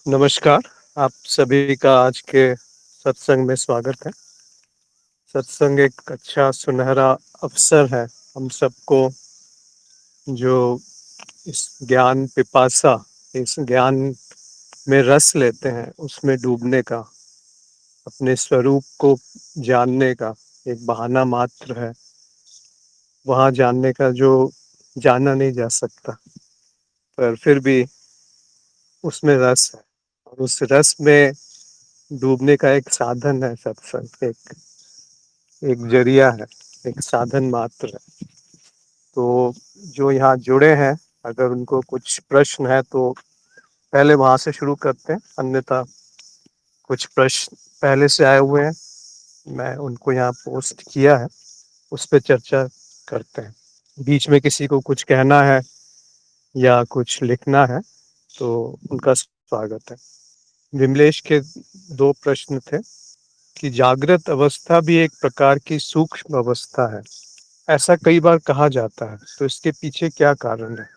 नमस्कार, आप सभी का आज के सत्संग में स्वागत है। सत्संग एक अच्छा सुनहरा अवसर है हम सबको जो इस ज्ञान पिपासा, इस ज्ञान में रस लेते हैं, उसमें डूबने का, अपने स्वरूप को जानने का एक बहाना मात्र है। वहाँ जानने का जो जाना नहीं जा सकता, पर फिर भी उसमें रस है और उस रस में डूबने का एक साधन है सत्संग, एक एक जरिया है, एक साधन मात्र है। तो जो यहाँ जुड़े हैं, अगर उनको कुछ प्रश्न है तो पहले वहां से शुरू करते हैं, अन्यथा कुछ प्रश्न पहले से आए हुए हैं, मैं उनको यहाँ पोस्ट किया है, उस पर चर्चा करते हैं। बीच में किसी को कुछ कहना है या कुछ लिखना है तो उनका स्वागत है। विमलेश के दो प्रश्न थे कि जागृत अवस्था भी एक प्रकार की सूक्ष्म अवस्था है, ऐसा कई बार कहा जाता है, तो इसके पीछे क्या कारण है?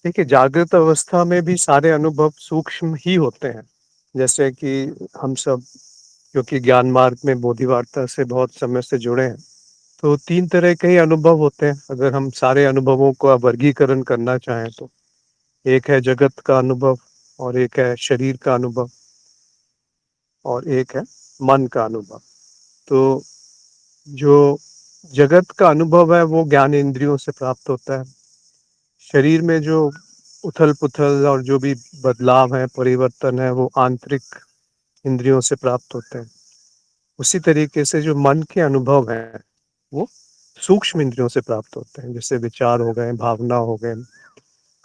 देखिए, जागृत अवस्था में भी सारे अनुभव सूक्ष्म ही होते हैं। जैसे कि हम सब, क्योंकि ज्ञान मार्ग में बोधि वार्ता से बहुत समय से जुड़े हैं, तो तीन तरह के ही अनुभव होते हैं। अगर हम सारे अनुभवों को वर्गीकरण करना चाहें तो एक है जगत का अनुभव, और एक है शरीर का अनुभव, और एक है मन का अनुभव। तो जो जगत का अनुभव है वो ज्ञान इंद्रियों से प्राप्त होता है। शरीर में जो उथल पुथल और जो भी बदलाव है, परिवर्तन है, वो आंतरिक इंद्रियों से प्राप्त होते हैं। उसी तरीके से जो मन के अनुभव हैं वो सूक्ष्म इंद्रियों से प्राप्त होते हैं, जैसे विचार हो गए, भावना हो गए,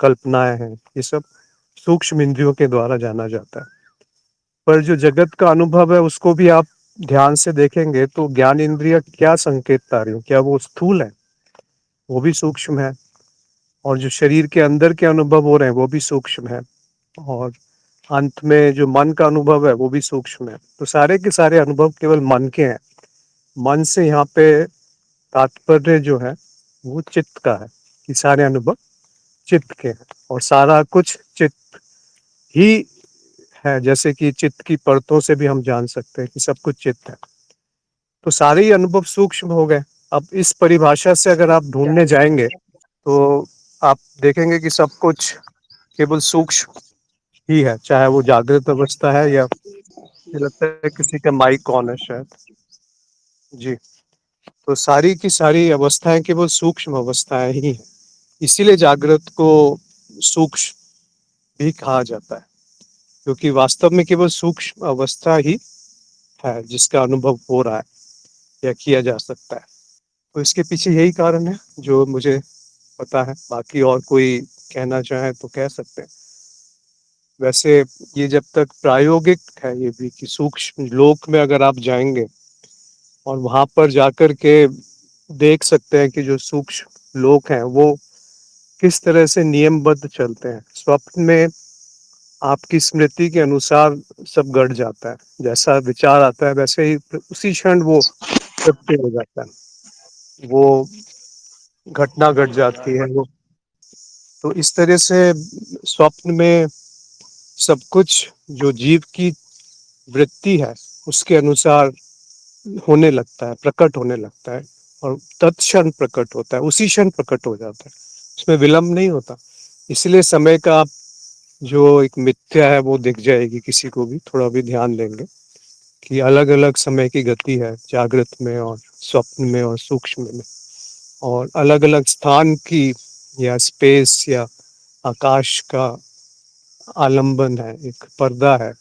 कल्पनाएं हैं, ये सब सूक्ष्म इंद्रियों के द्वारा जाना जाता है। पर जो जगत का अनुभव है उसको भी आप ध्यान से देखेंगे तो ज्ञान इंद्रिय क्या संकेत ला रही है, क्या वो स्थूल है? वो भी सूक्ष्म है। और जो शरीर के अंदर के अनुभव हो रहे हैं वो भी सूक्ष्म है। और अंत में जो मन का अनुभव है वो भी सूक्ष्म है। तो सारे के सारे अनुभव केवल मन के हैं। मन से यहाँ पे तात्पर्य जो है वो चित्त का है, कि सारे अनुभव चित्त के हैं और सारा कुछ चित्त ही है। जैसे कि चित्त की परतों से भी हम जान सकते हैं कि सब कुछ चित्त है। तो सारे ही अनुभव सूक्ष्म हो गए। अब इस परिभाषा से अगर आप ढूंढने जाएंगे तो आप देखेंगे कि सब कुछ केवल सूक्ष्म ही है, चाहे वो जागृत अवस्था है या, मुझे लगता है किसी का माइक ऑन है शायद। जी। तो सारी की सारी अवस्थाएं केवल सूक्ष्म अवस्थाएं ही हैं। इसीलिए जागृत को सूक्ष्म भी कहा जाता है, क्योंकि वास्तव में केवल सूक्ष्म अवस्था ही है जिसका अनुभव हो रहा है या किया जा सकता है। तो इसके पीछे यही कारण है जो मुझे पता है। बाकी और कोई कहना चाहे तो कह सकते हैं। वैसे ये जब तक प्रायोगिक है, ये भी कि सूक्ष्म लोक में अगर आप जाएंगे और वहां पर जाकर के देख सकते हैं कि जो सूक्ष्म लोक हैं वो किस तरह से नियमबद्ध चलते हैं। स्वप्न में आपकी स्मृति के अनुसार सब गढ़ जाता है, जैसा विचार आता है वैसे ही उसी क्षण वो सत्य हो जाता है, वो घटना घट जाती है वो। तो इस तरह से स्वप्न में सब कुछ जो जीव की वृत्ति है उसके अनुसार होने लगता है, प्रकट होने लगता है, और तत्क्षण प्रकट होता है, उसी क्षण प्रकट हो जाता है, उसमें विलंब नहीं होता। इसलिए समय का जो एक मिथ्या है वो दिख जाएगी किसी को भी, थोड़ा भी ध्यान देंगे कि अलग अलग समय की गति है जागृत में और स्वप्न में और सूक्ष्म में। और अलग अलग स्थान की या स्पेस या आकाश का आलंबन है, एक पर्दा है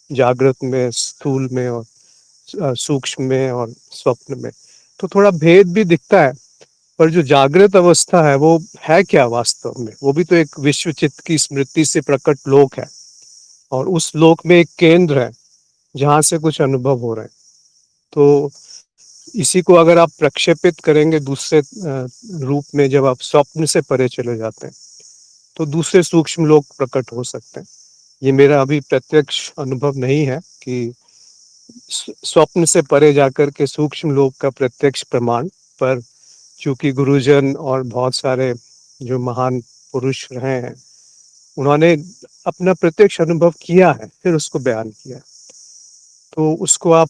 जागृत में, स्थूल में, और सूक्ष्म में और स्वप्न में। तो थोड़ा भेद भी दिखता है। पर जो जागृत अवस्था है वो है क्या वास्तव में? वो भी तो एक विश्व चित्त की स्मृति से प्रकट लोक है, और उस लोक में एक केंद्र है जहां से कुछ अनुभव हो रहे हैं। तो इसी को अगर आप प्रक्षेपित करेंगे दूसरे रूप में, जब आप स्वप्न से परे चले जाते हैं तो दूसरे सूक्ष्म लोक प्रकट हो सकते हैं। ये मेरा अभी प्रत्यक्ष अनुभव नहीं है कि स्वप्न से परे जाकर के सूक्ष्म लोक का प्रत्यक्ष प्रमाण, पर चूंकि गुरुजन और बहुत सारे जो महान पुरुष रहे हैं उन्होंने अपना प्रत्यक्ष अनुभव किया है, फिर उसको बयान किया। तो उसको आप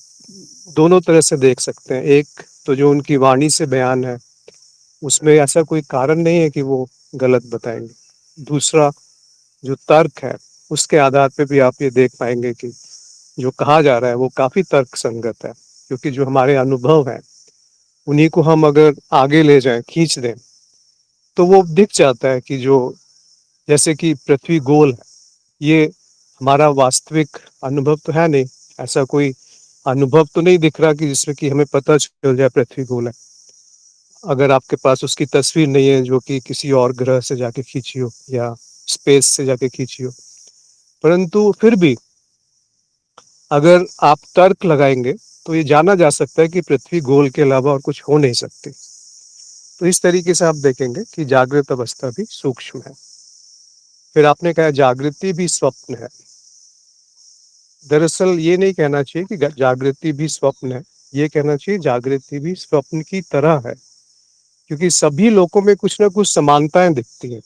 दोनों तरह से देख सकते हैं। एक तो जो उनकी वाणी से बयान है, उसमें ऐसा कोई कारण नहीं है कि वो गलत बताएंगे। दूसरा जो तर्क है, उसके आधार पे भी आप ये देख पाएंगे कि जो कहा जा रहा है वो काफी तर्क संगत है, क्योंकि जो हमारे अनुभव है उन्हीं को हम अगर आगे ले जाएं, खींच दें, तो वो दिख जाता है कि जो जैसे कि पृथ्वी गोल है, ये हमारा वास्तविक अनुभव तो है नहीं। ऐसा कोई अनुभव तो नहीं दिख रहा कि जिसमें कि हमें पता चल जाए पृथ्वी गोल है। अगर आपके पास उसकी तस्वीर नहीं है जो कि किसी और ग्रह से जाके खींची हो या स्पेस से जाके खींची हो, परंतु फिर भी अगर आप तर्क लगाएंगे तो ये जाना जा सकता है कि पृथ्वी गोल के अलावा और कुछ हो नहीं सकती। तो इस तरीके से आप देखेंगे कि जागृत अवस्था भी सूक्ष्म है। फिर आपने कहा जागृति भी स्वप्न है। दरअसल ये नहीं कहना चाहिए कि जागृति भी स्वप्न है, ये कहना चाहिए जागृति भी स्वप्न की तरह है, क्योंकि सभी लोगों में कुछ ना कुछ समानताएं दिखती हैं,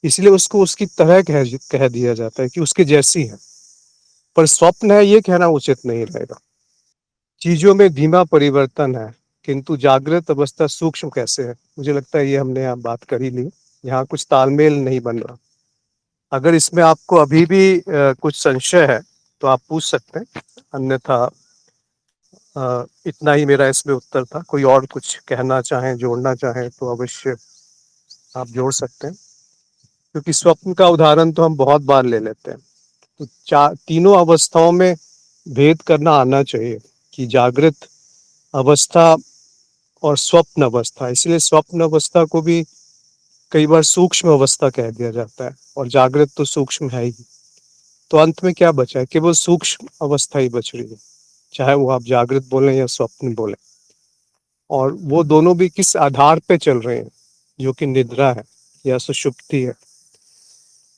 इसलिए उसको उसकी तरह कह दिया जाता है कि उसके जैसी है। पर स्वप्न है ये कहना उचित नहीं रहेगा। चीजों में धीमा परिवर्तन है, किंतु जागृत अवस्था सूक्ष्म कैसे है? मुझे लगता है ये हमने यहाँ बात कर ही ली, यहाँ कुछ तालमेल नहीं बन रहा। अगर इसमें आपको अभी भी कुछ संशय है तो आप पूछ सकते हैं, अन्यथा इतना ही मेरा इसमें उत्तर था। कोई और कुछ कहना चाहें, जोड़ना चाहें तो अवश्य आप जोड़ सकते हैं, क्योंकि स्वप्न का उदाहरण तो हम बहुत बार ले लेते हैं। तो तीनों अवस्थाओं में भेद करना आना चाहिए कि जागृत अवस्था और स्वप्न अवस्था। इसलिए स्वप्न अवस्था को भी कई बार सूक्ष्म अवस्था कह दिया जाता है, और जागृत तो सूक्ष्म है ही। तो अंत में क्या बचा है? केवल सूक्ष्म अवस्था ही बच रही है, चाहे वो आप जागृत बोलें या स्वप्न बोलें। और वो दोनों भी किस आधार पे चल रहे हैं, जो कि निद्रा है या सुषुप्ति है।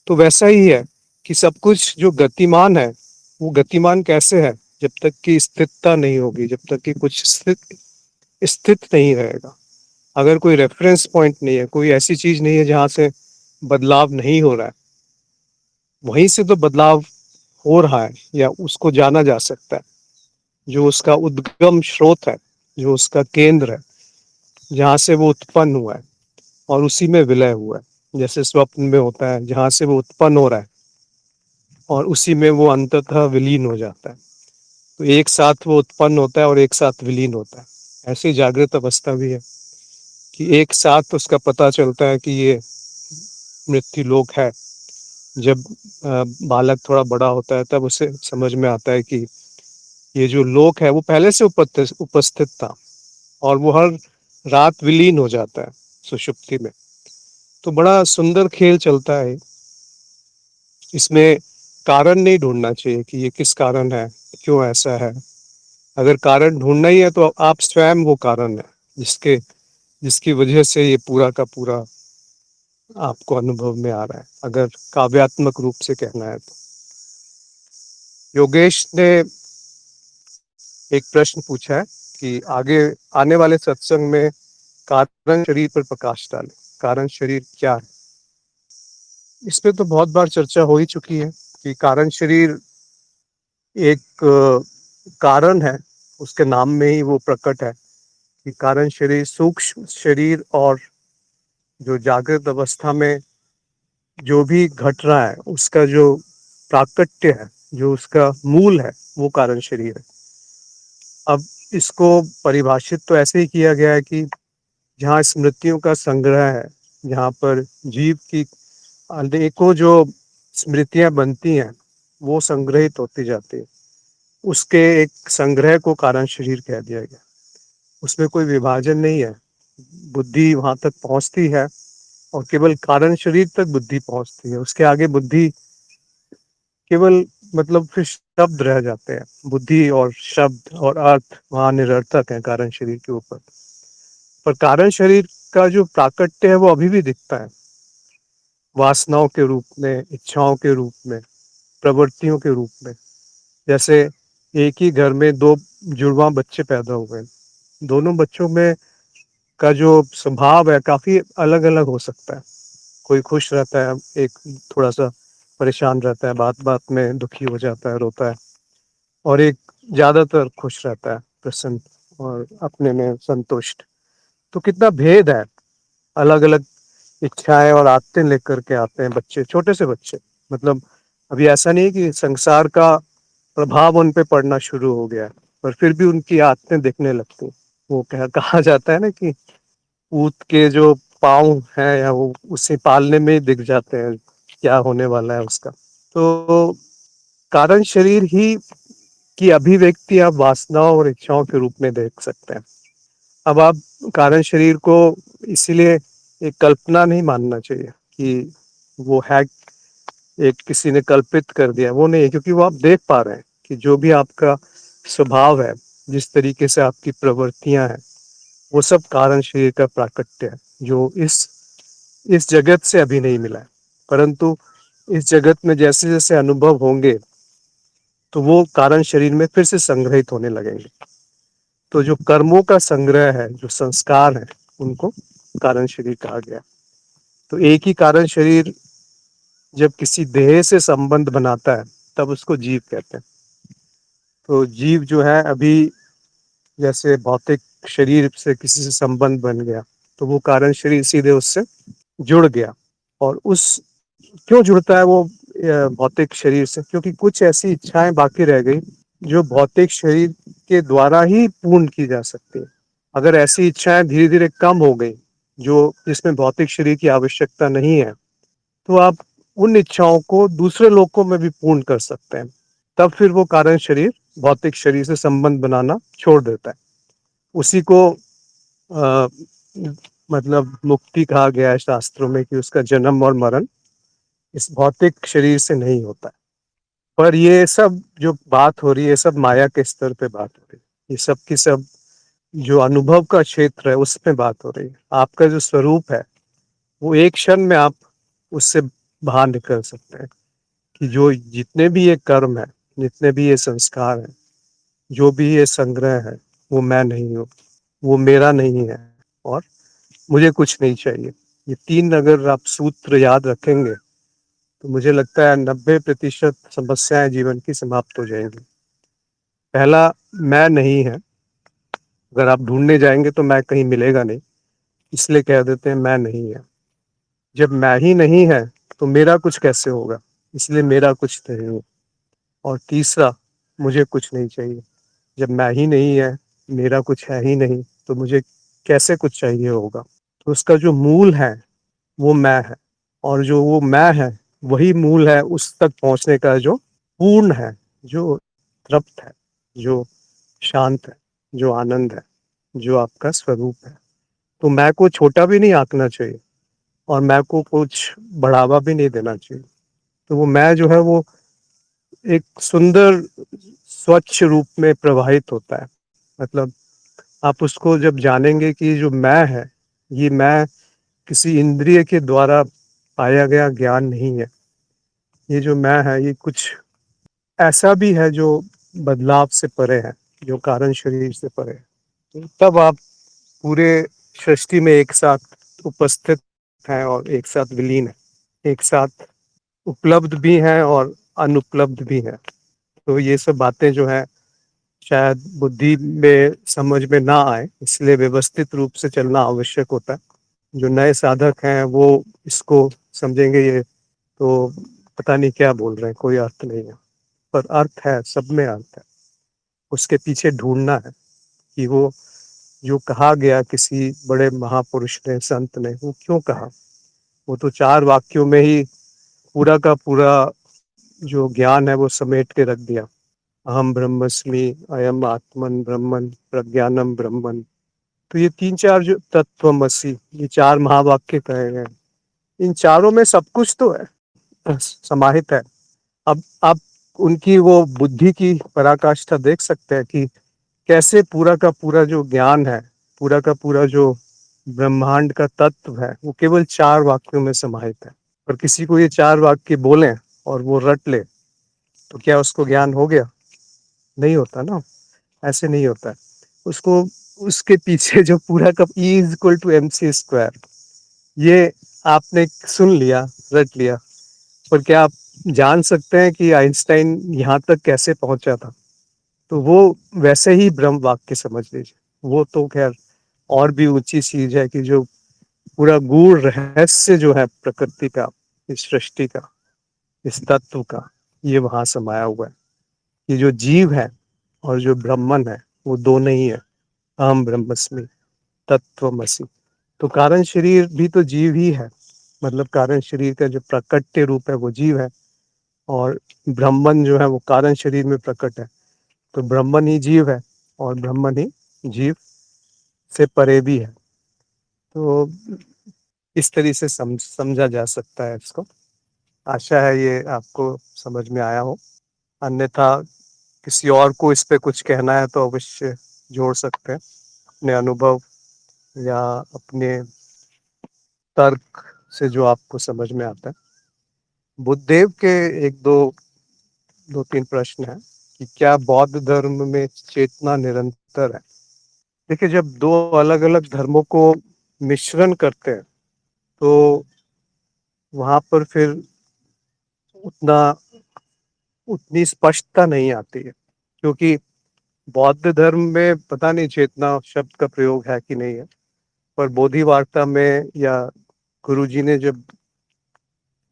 तो वैसा ही है कि सब कुछ जो गतिमान है, वो गतिमान कैसे है? जब तक कि स्थिरता नहीं होगी, जब तक कि कुछ स्थित नहीं रहेगा। अगर कोई रेफरेंस पॉइंट नहीं है, कोई ऐसी चीज नहीं है जहां से बदलाव नहीं हो रहा है, वहीं से तो बदलाव हो रहा है या उसको जाना जा सकता है। जो उसका उद्गम स्रोत है, जो उसका केंद्र है, जहाँ से वो उत्पन्न हुआ है और उसी में विलय हुआ है। जैसे स्वप्न में होता है, जहाँ से वो उत्पन्न हो रहा है और उसी में वो अंततः विलीन हो जाता है। तो एक साथ वो उत्पन्न होता है और एक साथ विलीन होता है। ऐसी जागृत अवस्था भी है कि एक साथ उसका पता चलता है कि ये मृत्यु लोक है। जब बालक थोड़ा बड़ा होता है तब उसे समझ में आता है कि ये जो लोक है वो पहले से उपस्थित था, और वो हर रात विलीन हो जाता है सुषुप्ति में। तो बड़ा सुंदर खेल चलता है। इसमें कारण नहीं ढूंढना चाहिए कि ये किस कारण है, क्यों ऐसा है। अगर कारण ढूंढना ही है तो आप स्वयं वो कारण है जिसके जिसकी वजह से ये पूरा का पूरा आपको अनुभव में आ रहा है, अगर काव्यात्मक रूप से कहना है तो। योगेश ने एक प्रश्न पूछा है कि आगे आने वाले सत्संग में कारण शरीर पर प्रकाश डालें। कारण शरीर क्या है? इस पे तो बहुत बार चर्चा हो ही चुकी है कि कारण शरीर एक कारण है, उसके नाम में ही वो प्रकट है कि कारण शरीर सूक्ष्म शरीर और जो जागृत अवस्था में जो भी घट रहा है उसका जो प्राकट्य है, जो उसका मूल है, वो कारण शरीर है। अब इसको परिभाषित तो ऐसे ही किया गया है कि जहाँ स्मृतियों का संग्रह है, जहाँ पर जीव की अनेकों जो स्मृतियां बनती हैं वो संग्रहित होती जाती है, उसके एक संग्रह को कारण शरीर कह दिया गया। उसमें कोई विभाजन नहीं है, बुद्धि वहां तक पहुंचती है और केवल कारण शरीर तक बुद्धि पहुंचती है। उसके आगे बुद्धि केवल मतलब फिर शब्द रह जाते हैं। बुद्धि और शब्द और अर्थ वहां निरर्थक है कारण शरीर के ऊपर। पर कारण शरीर का जो प्राकट्य है वो अभी भी दिखता है, वासनाओं के रूप में, इच्छाओं के रूप में, प्रवृत्तियों के रूप में। जैसे एक ही घर में दो जुड़वा बच्चे पैदा हुए, दोनों बच्चों में का जो स्वभाव है काफी अलग अलग हो सकता है। कोई खुश रहता है, एक थोड़ा सा परेशान रहता है, बात-बात में दुखी हो जाता है, रोता है, और एक ज़्यादातर खुश रहता है, प्रसन्न और अपने में संतुष्ट। तो कितना भेद है, अलग-अलग इच्छाएँ और आदतें लेकर के आते हैं बच्चे, छोटे से बच्चे। मतलब अभी ऐसा नहीं है कि संसार का प्रभाव उन पे पड़ना शुरू हो गया है, पर फिर भी उनकी आदतें दिखने लगती हैं। वो कहा जाता है ना कि ऊँट के जो पाँव हैं या वो उसे पालने में ही दिख जाते हैं, क्या होने वाला है उसका। तो कारण शरीर ही की अभिव्यक्ति आप वासनाओं और इच्छाओं के रूप में देख सकते हैं। अब आप कारण शरीर को इसीलिए एक कल्पना नहीं मानना चाहिए कि वो है, एक किसी ने कल्पित कर दिया, वो नहीं है, क्योंकि वो आप देख पा रहे हैं कि जो भी आपका स्वभाव है, जिस तरीके से आपकी प्रवृत्तियां हैं, वो सब कारण शरीर का प्राकट्य है, जो इस जगत से अभी नहीं मिला है। परंतु इस जगत में जैसे जैसे अनुभव होंगे, तो वो कारण शरीर में फिर से संग्रहित होने लगेंगे। तो जो कर्मों का संग्रह है, जो संस्कार है, उनको कारण शरीर कहा गया। तो एक ही कारण शरीर जब किसी देह से संबंध बनाता है, तब उसको जीव कहते हैं। तो जीव जो है अभी, जैसे भौतिक शरीर से किसी से संबंध बन गया, तो वो कारण शरीर सीधे उससे जुड़ गया। और उस क्यों जुड़ता है वो भौतिक शरीर से? क्योंकि कुछ ऐसी इच्छाएं बाकी रह गई जो भौतिक शरीर के द्वारा ही पूर्ण की जा सकती है। अगर ऐसी इच्छाएं धीरे धीरे कम हो गई, जो जिसमें भौतिक शरीर की आवश्यकता नहीं है, तो आप उन इच्छाओं को दूसरे लोकों में भी पूर्ण कर सकते हैं। तब फिर वो कारण शरीर भौतिक शरीर से संबंध बनाना छोड़ देता है। उसी को अ, मतलब मुक्ति कहा गया है शास्त्रों में, कि उसका जन्म और मरण इस भौतिक शरीर से नहीं होता है। पर ये सब जो बात हो रही है, ये सब माया के स्तर पे बात हो रही है। ये सब की सब जो अनुभव का क्षेत्र है, उसमें बात हो रही है। आपका जो स्वरूप है, वो एक क्षण में आप उससे बाहर निकल सकते हैं, कि जो जितने भी ये कर्म है, जितने भी ये संस्कार है, जो भी ये संग्रह है, वो मैं नहीं हूँ, वो मेरा नहीं है, और मुझे कुछ नहीं चाहिए। ये तीन अगर आप सूत्र याद रखेंगे, तो मुझे लगता है 90% समस्याएं जीवन की समाप्त हो जाएंगी। पहला, मैं नहीं है। अगर आप ढूंढने जाएंगे तो मैं कहीं मिलेगा नहीं, इसलिए कह देते हैं मैं नहीं है। जब मैं ही नहीं है, तो मेरा कुछ कैसे होगा, इसलिए मेरा कुछ नहीं है। और तीसरा, मुझे कुछ नहीं चाहिए। जब मैं ही नहीं है, मेरा कुछ है ही नहीं, तो मुझे कैसे कुछ चाहिए होगा? तो उसका जो मूल है, वो मैं है। और जो वो मैं है, वही मूल है उस तक पहुंचने का, जो पूर्ण है, जो तृप्त है, जो शांत है, जो आनंद है, जो आपका स्वरूप है। तो मैं को छोटा भी नहीं आंकना चाहिए, और मैं को कुछ बढ़ावा भी नहीं देना चाहिए। तो वो मैं जो है, वो एक सुंदर स्वच्छ रूप में प्रवाहित होता है। मतलब आप उसको जब जानेंगे कि जो मैं है, ये मैं किसी इंद्रिय के द्वारा पाया गया ज्ञान नहीं है। ये जो मैं है, ये कुछ ऐसा भी है जो बदलाव से परे है, जो कारण शरीर से परे है। तो तब आप पूरे सृष्टि में एक साथ उपस्थित हैं, और एक साथ विलीन है, एक साथ उपलब्ध भी हैं और अनुपलब्ध भी हैं। तो ये सब बातें जो है, शायद बुद्धि में समझ में ना आए, इसलिए व्यवस्थित रूप से चलना आवश्यक होता है। जो नए साधक हैं, वो इसको समझेंगे, ये तो पता नहीं क्या बोल रहे हैं, कोई अर्थ नहीं है। पर अर्थ है, सब में अर्थ है। उसके पीछे ढूंढना है कि वो जो कहा गया किसी बड़े महापुरुष ने, संत ने, वो क्यों कहा। वो तो चार वाक्यों में ही पूरा का पूरा जो ज्ञान है, वो समेट के रख दिया। अहम ब्रह्मस्मि, अयम आत्मन ब्रह्मन, प्रज्ञानम ब्रह्मन। तो ये तीन चार जो तत्वमसि, ये चार महावाक्य कहे गए, इन चारों में सब कुछ तो है, समाहित है। अब आप उनकी वो बुद्धि की पराकाष्ठा देख सकते हैं, कि कैसे पूरा का पूरा जो ज्ञान है, पूरा का पूरा जो ब्रह्मांड का तत्व है, वो केवल चार वाक्यों में समाहित है। और किसी को ये चार वाक्य बोलें और वो रट ले, तो क्या उसको ज्ञान हो गया? नहीं होता ना, ऐसे नहीं होता है। उसको, उसके पीछे जो पूरा का E = MC², ये आपने सुन लिया, रट लिया, पर क्या आप जान सकते हैं कि आइंस्टाइन यहाँ तक कैसे पहुंचा था, तो वो वैसे ही ब्रह्म वाक्य समझ लीजिए। वो तो खैर और भी ऊंची चीज है कि जो पूरा गूढ़ रहस्य जो है प्रकृति का, इस सृष्टि का, इस तत्व का, ये वहां समाया हुआ है। ये जो जीव है और जो ब्रह्मन है वो दोनों ही है। अहम ब्रह्मस्मि तत्वमसि। तो कारण शरीर भी तो जीव ही है, मतलब कारण शरीर का जो प्रकट्य रूप है वो जीव है, और ब्रह्मन जो है वो कारण शरीर में प्रकट है। तो ब्रह्मन ही जीव है और ब्रह्मन ही जीव से परे भी है। तो इस तरीके से समझा जा सकता है इसको। आशा है ये आपको समझ में आया हो। अन्यथा किसी और को इस पे कुछ कहना है तो अवश्य जोड़ सकते हैं अपने अनुभव या अपने तर्क से जो आपको समझ में आता है। बुद्धदेव के एक दो दो तीन प्रश्न हैं कि क्या बौद्ध धर्म में चेतना निरंतर है। देखिए, जब दो अलग अलग धर्मों को मिश्रण करते हैं तो वहां पर फिर उतना उतनी स्पष्टता नहीं आती है, क्योंकि बौद्ध धर्म में पता नहीं चेतना शब्द का प्रयोग है कि नहीं है, पर बोधि वार्ता में या गुरुजी ने जब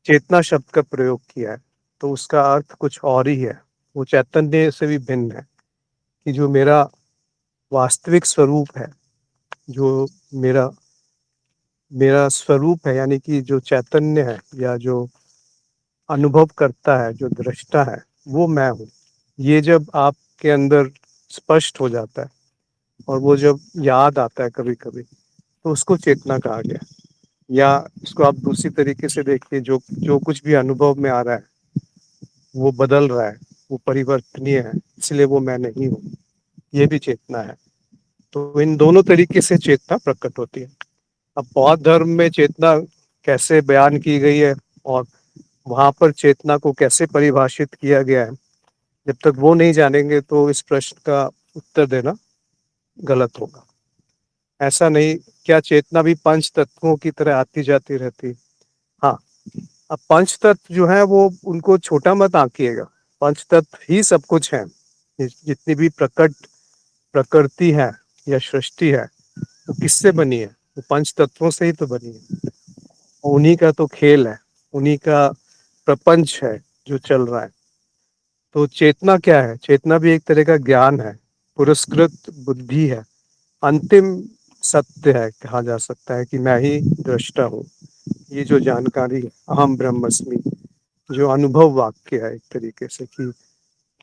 चेतना शब्द का प्रयोग किया है तो उसका अर्थ कुछ और ही है। वो चैतन्य से भी भिन्न है, कि जो मेरा वास्तविक स्वरूप है, जो मेरा मेरा स्वरूप है, यानी कि जो चैतन्य है या जो अनुभव करता है, जो दृष्टा है, वो मैं हूँ। ये जब आपके अंदर स्पष्ट हो जाता है और वो जब याद आता है कभी कभी, तो उसको चेतना कहा गया। या इसको आप दूसरी तरीके से देखिए, जो जो कुछ भी अनुभव में आ रहा है वो बदल रहा है, वो परिवर्तनीय है, इसलिए वो मैं नहीं हूँ, ये भी चेतना है। तो इन दोनों तरीके से चेतना प्रकट होती है। अब बौद्ध धर्म में चेतना कैसे बयान की गई है और वहां पर चेतना को कैसे परिभाषित किया गया है, जब तक वो नहीं जानेंगे तो इस प्रश्न का उत्तर देना गलत होगा। ऐसा नहीं, क्या चेतना भी पंच तत्वों की तरह आती जाती रहती? हाँ। अब पंच तत्व जो है वो, उनको छोटा मत आंकिएगा। पंच तत्व ही सब कुछ है। जितनी भी प्रकृति है या सृष्टि है, वो किससे बनी है? वो पंच तत्वों से ही तो बनी है। उन्हीं का तो खेल है, उन्हीं का प्रपंच है जो चल रहा है। तो चेतना क्या है? चेतना भी एक तरह का ज्ञान है, पुरस्कृत बुद्धि है, अंतिम सत्य है। कहा जा सकता है कि मैं ही दृष्टा हूँ। ये जो जानकारी है, अहम ब्रह्मस्मि, जो अनुभव वाक्य है एक तरीके से, कि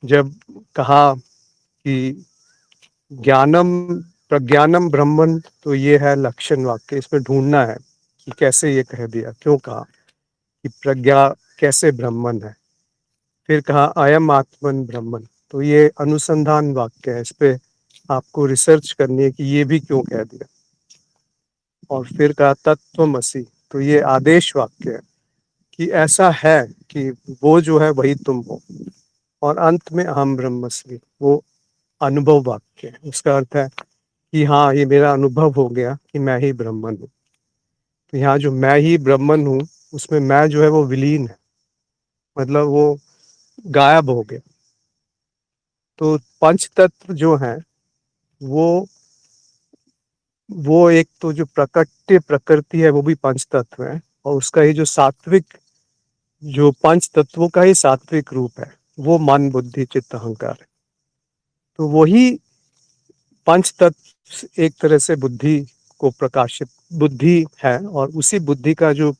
जब कहा कि ज्ञानम प्रज्ञानम ब्रह्मन, तो ये है लक्षण वाक्य। इसमें ढूंढना है कि कैसे ये कह दिया, क्यों कहा कि प्रज्ञा कैसे ब्रह्मन है। फिर कहा अयम आत्मन ब्रह्मन, तो ये अनुसंधान वाक्य है। इस पे आपको रिसर्च करनी है कि ये भी क्यों कह दिया। और फिर कहा तत्वमसि, तो ये आदेश वाक्य है कि ऐसा है कि वो जो है वही तुम हो। और अंत में अहम ब्रह्मस्मि, वो अनुभव वाक्य है। उसका अर्थ है कि हाँ, ये मेरा अनुभव हो गया कि मैं ही ब्रह्मन हूँ। तो यहाँ जो मैं ही ब्रह्मन हूँ, उसमें मैं जो है वो विलीन है, मतलब वो गायब हो गया। तो पंच तत्व जो है वो वो एक तो जो प्रकट्य प्रकृति है वो भी पंच तत्व है, और उसका ही जो सात्विक, जो पंच तत्वों का ही सात्विक रूप है, वो मन बुद्धि चित्त अहंकार है। तो वही पंच तत्व एक तरह से बुद्धि को प्रकाशित बुद्धि है, और उसी बुद्धि का जो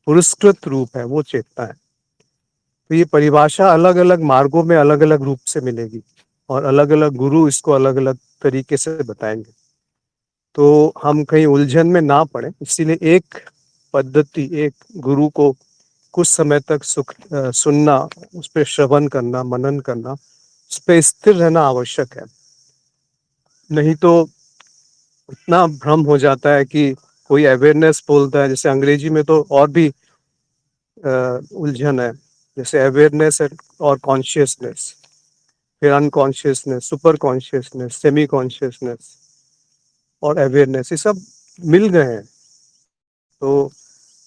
पुरस्कृत रूप है वो चेतना है। तो ये परिभाषा अलग अलग मार्गों में अलग अलग रूप से मिलेगी, और अलग अलग गुरु इसको अलग अलग तरीके से बताएंगे। तो हम कहीं उलझन में ना पड़े, इसीलिए एक पद्धति, एक गुरु को कुछ समय तक सुनना, उस पर श्रवण करना, मनन करना, उस पर स्थिर रहना आवश्यक है। नहीं तो इतना भ्रम हो जाता है कि कोई अवेयरनेस बोलता है, जैसे अंग्रेजी में तो और भी उलझन है। जैसे अवेयरनेस और कॉन्शियसनेस, फिर unconsciousness, super consciousness, semi consciousness और अवेयरनेस, ये सब मिल गए हैं। तो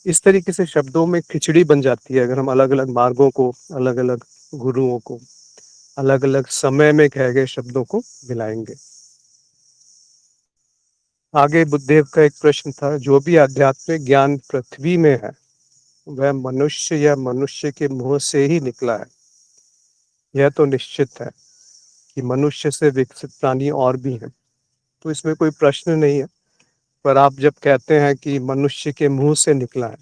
इस तरीके से शब्दों में खिचड़ी बन जाती है अगर हम अलग-अलग मार्गों को, अलग-अलग गुरुओं को, अलग-अलग समय में कहे गए शब्दों को मिलाएँगे। आगे बुद्धदेव का एक प्रश्न था, जो भी आध्यात्मिक ज्ञान पृथ्वी में है, वह मनुष्य या मनुष्य के मुँह से ही निकला है। यह तो निश्चित है कि मनुष्य से विकसित प्राणी और भी हैं, तो इसमें कोई प्रश्न नहीं है। पर आप जब कहते हैं कि मनुष्य के मुँह से निकला है,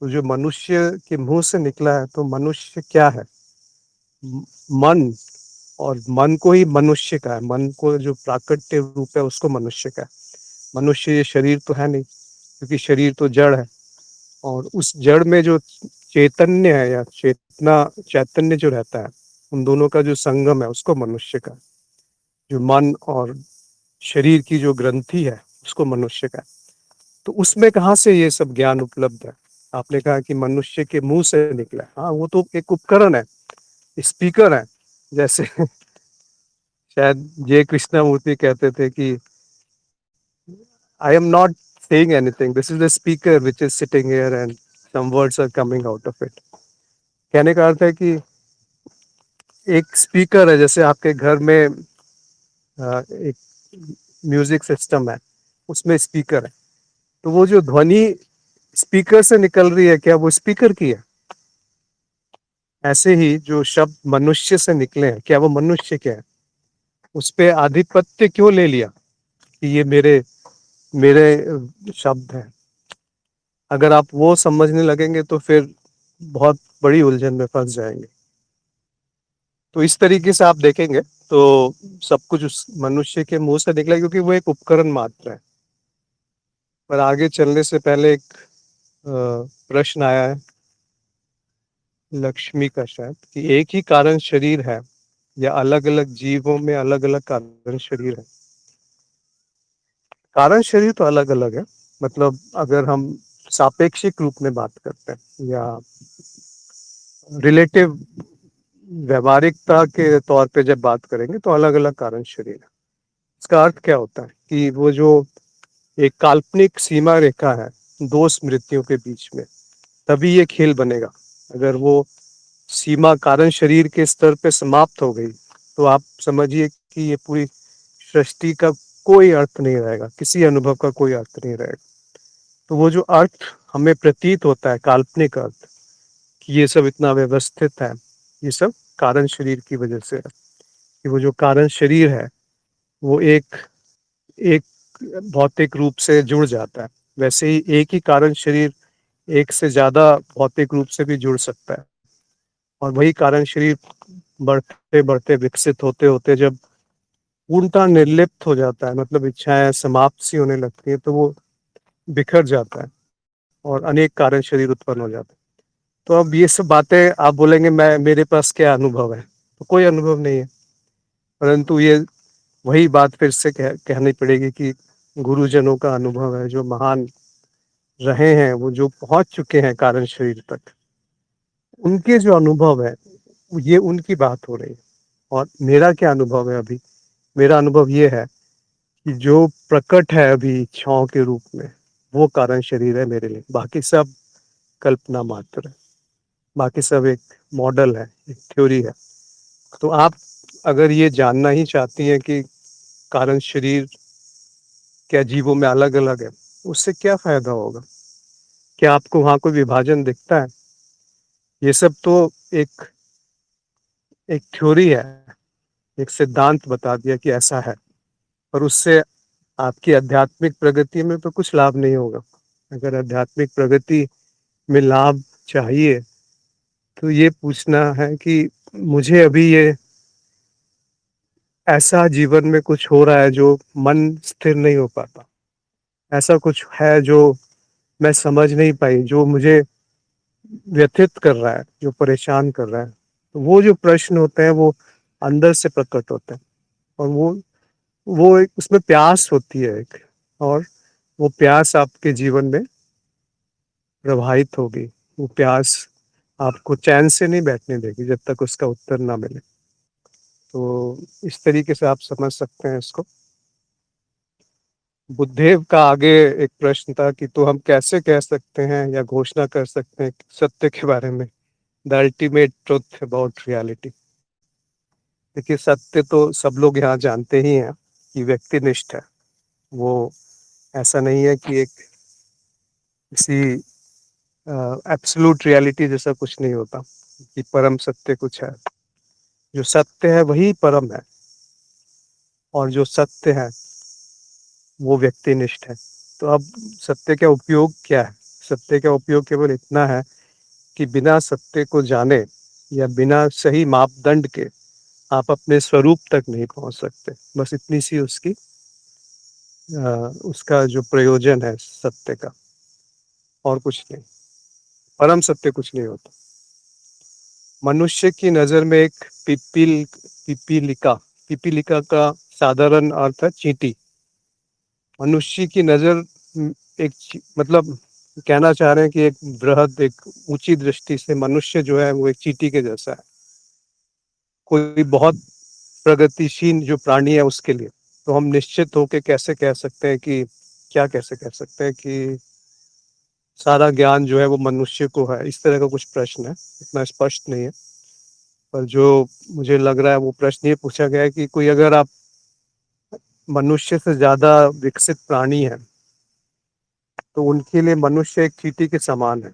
तो जो मनुष्य के मुँह से निकला है, तो मनुष्य क्या है? म मन, और मन को ही मनुष्य का है, मन को जो प्राकृत्य रूप है उसको मनुष्य का है। मनुष्य ये शरीर तो है नहीं, क्योंकि शरीर तो जड़ है, और उस जड़ में जो चैतन्य है या चेतना, चैतन्य जो रहता है, उन दोनों का जो संगम है उसको मनुष्य का, जो मन और शरीर की जो ग्रंथि है उसको मनुष्य का। तो उसमें कहाँ से ये सब ज्ञान उपलब्ध है? आपने कहा कि मनुष्य के मुँह से निकला है। हाँ, वो तो एक उपकरण है, स्पीकर है। जैसे शायद जे कृष्णमूर्ति कहते थे कि I am not saying anything, this is the speaker which is sitting here and some words are coming out of it. कहने का अर्थ है कि एक स्पीकर है, जैसे आपके घर में एक म्यूजिक सिस्टम है, उसमें स्पीकर है, तो वो जो ध्वनि स्पीकर से निकल रही है, क्या वो स्पीकर की है? ऐसे ही जो शब्द मनुष्य से निकले हैं, क्या वो मनुष्य के हैं? उस पे आधिपत्य क्यों ले लिया कि ये मेरे मेरे शब्द हैं? अगर आप वो समझने लगेंगे तो फिर बहुत बड़ी उलझन में फंस जाएंगे। तो इस तरीके से आप देखेंगे तो सब कुछ उस मनुष्य के मुंह से निकला, क्योंकि वो एक उपकरण मात्र है। पर आगे चलने से पहले एक प्रश्न आया है लक्ष्मी का, शायद, कि एक ही कारण शरीर है या अलग अलग जीवों में अलग अलग कारण शरीर है? कारण शरीर तो अलग अलग है, मतलब अगर हम सापेक्षिक रूप में बात करते हैं या रिलेटिव व्यवहारिकता के तौर पे जब बात करेंगे, तो अलग अलग कारण शरीर है। इसका अर्थ क्या होता है कि वो जो एक काल्पनिक सीमा रेखा है दो स्मृतियों के बीच में, तभी ये खेल बनेगा। अगर वो सीमा कारण शरीर के स्तर पे समाप्त हो गई, तो आप समझिए कि ये पूरी सृष्टि का कोई अर्थ नहीं रहेगा, किसी अनुभव का कोई अर्थ नहीं रहेगा। तो वो जो अर्थ हमें प्रतीत होता है, काल्पनिक अर्थ, कि ये सब इतना व्यवस्थित है, ये सब कारण शरीर की वजह से है। कि वो जो कारण शरीर है वो एक एक भौतिक रूप से जुड़ जाता है। वैसे ही एक ही कारण शरीर एक से ज्यादा भौतिक रूप से भी जुड़ सकता है, और वही कारण शरीर बढ़ते बढ़ते विकसित होते होते जब पूर्णतः निर्लिप्त हो जाता है, मतलब इच्छाएं समाप्त सी होने लगती है, तो वो बिखर जाता है और अनेक कारण शरीर उत्पन्न हो जाते हैं। तो अब ये सब बातें आप बोलेंगे मैं मेरे पास क्या अनुभव है, तो कोई अनुभव नहीं है। परंतु ये वही बात फिर से कहनी पड़ेगी कि गुरुजनों का अनुभव है, जो महान रहे हैं, वो जो पहुंच चुके हैं कारण शरीर तक, उनके जो अनुभव है, ये उनकी बात हो रही है। और मेरा क्या अनुभव है अभी? मेरा अनुभव ये है कि जो प्रकट है अभी इच्छाओं के रूप में, वो कारण शरीर है मेरे लिए। बाकी सब कल्पना मात्र है, बाकी सब एक मॉडल है, एक थ्योरी है। तो आप अगर ये जानना ही चाहती हैं कि कारण शरीर क्या जीवों में अलग अलग है, उससे क्या फायदा होगा? क्या आपको वहां कोई विभाजन दिखता है? ये सब तो एक एक थ्योरी है, एक सिद्धांत बता दिया कि ऐसा है, पर उससे आपकी आध्यात्मिक प्रगति में तो कुछ लाभ नहीं होगा। अगर आध्यात्मिक प्रगति में लाभ चाहिए, तो ये पूछना है कि मुझे अभी ये ऐसा जीवन में कुछ हो रहा है जो मन स्थिर नहीं हो पाता, ऐसा कुछ है जो मैं समझ नहीं पाई, जो मुझे व्यथित कर रहा है, जो परेशान कर रहा है। तो वो जो प्रश्न होते हैं वो अंदर से प्रकट होते हैं, और वो एक उसमें प्यास होती है एक, और वो प्यास आपके जीवन में प्रवाहित होगी। वो प्यास आपको चैन से नहीं बैठने देगी जब तक उसका उत्तर ना मिले। तो इस तरीके से आप समझ सकते हैं इसको। बुद्धदेव का आगे एक प्रश्न था कि तो हम कैसे कह सकते हैं या घोषणा कर सकते हैं सत्य के बारे में, the ultimate truth about reality. देखिए, सत्य तो सब लोग यहाँ जानते ही हैं कि व्यक्तिनिष्ठ है। वो ऐसा नहीं है कि एक किसी एब्सोल्यूट रियलिटी जैसा कुछ नहीं होता कि परम सत्य कुछ है। जो सत्य है वही परम है, और जो सत्य है वो व्यक्तिनिष्ठ है। तो अब सत्य का उपयोग क्या है? सत्य का उपयोग केवल इतना है कि बिना सत्य को जाने या बिना सही मापदंड के आप अपने स्वरूप तक नहीं पहुंच सकते। बस इतनी सी उसका जो प्रयोजन है सत्य का, और कुछ नहीं। परम सत्य कुछ नहीं होता। मनुष्य की नजर में एक पिपीलिका पिपीलिका का साधारण अर्थ है चींटी। मनुष्य की नजर मतलब कहना चाह रहे हैं कि एक बृहद, एक ऊंची दृष्टि से मनुष्य जो है वो एक चींटी के जैसा है। कोई बहुत प्रगतिशील जो प्राणी है उसके लिए तो हम निश्चित होकर कैसे कह सकते हैं कि क्या कैसे कह सकते हैं कि सारा ज्ञान जो है वो मनुष्य को है? इस तरह का कुछ प्रश्न है, इतना स्पष्ट नहीं है। पर जो मुझे लग रहा है वो प्रश्न ये पूछा गया है कि कोई अगर आप मनुष्य से ज्यादा विकसित प्राणी है तो उनके लिए मनुष्य एक चींटी के समान है।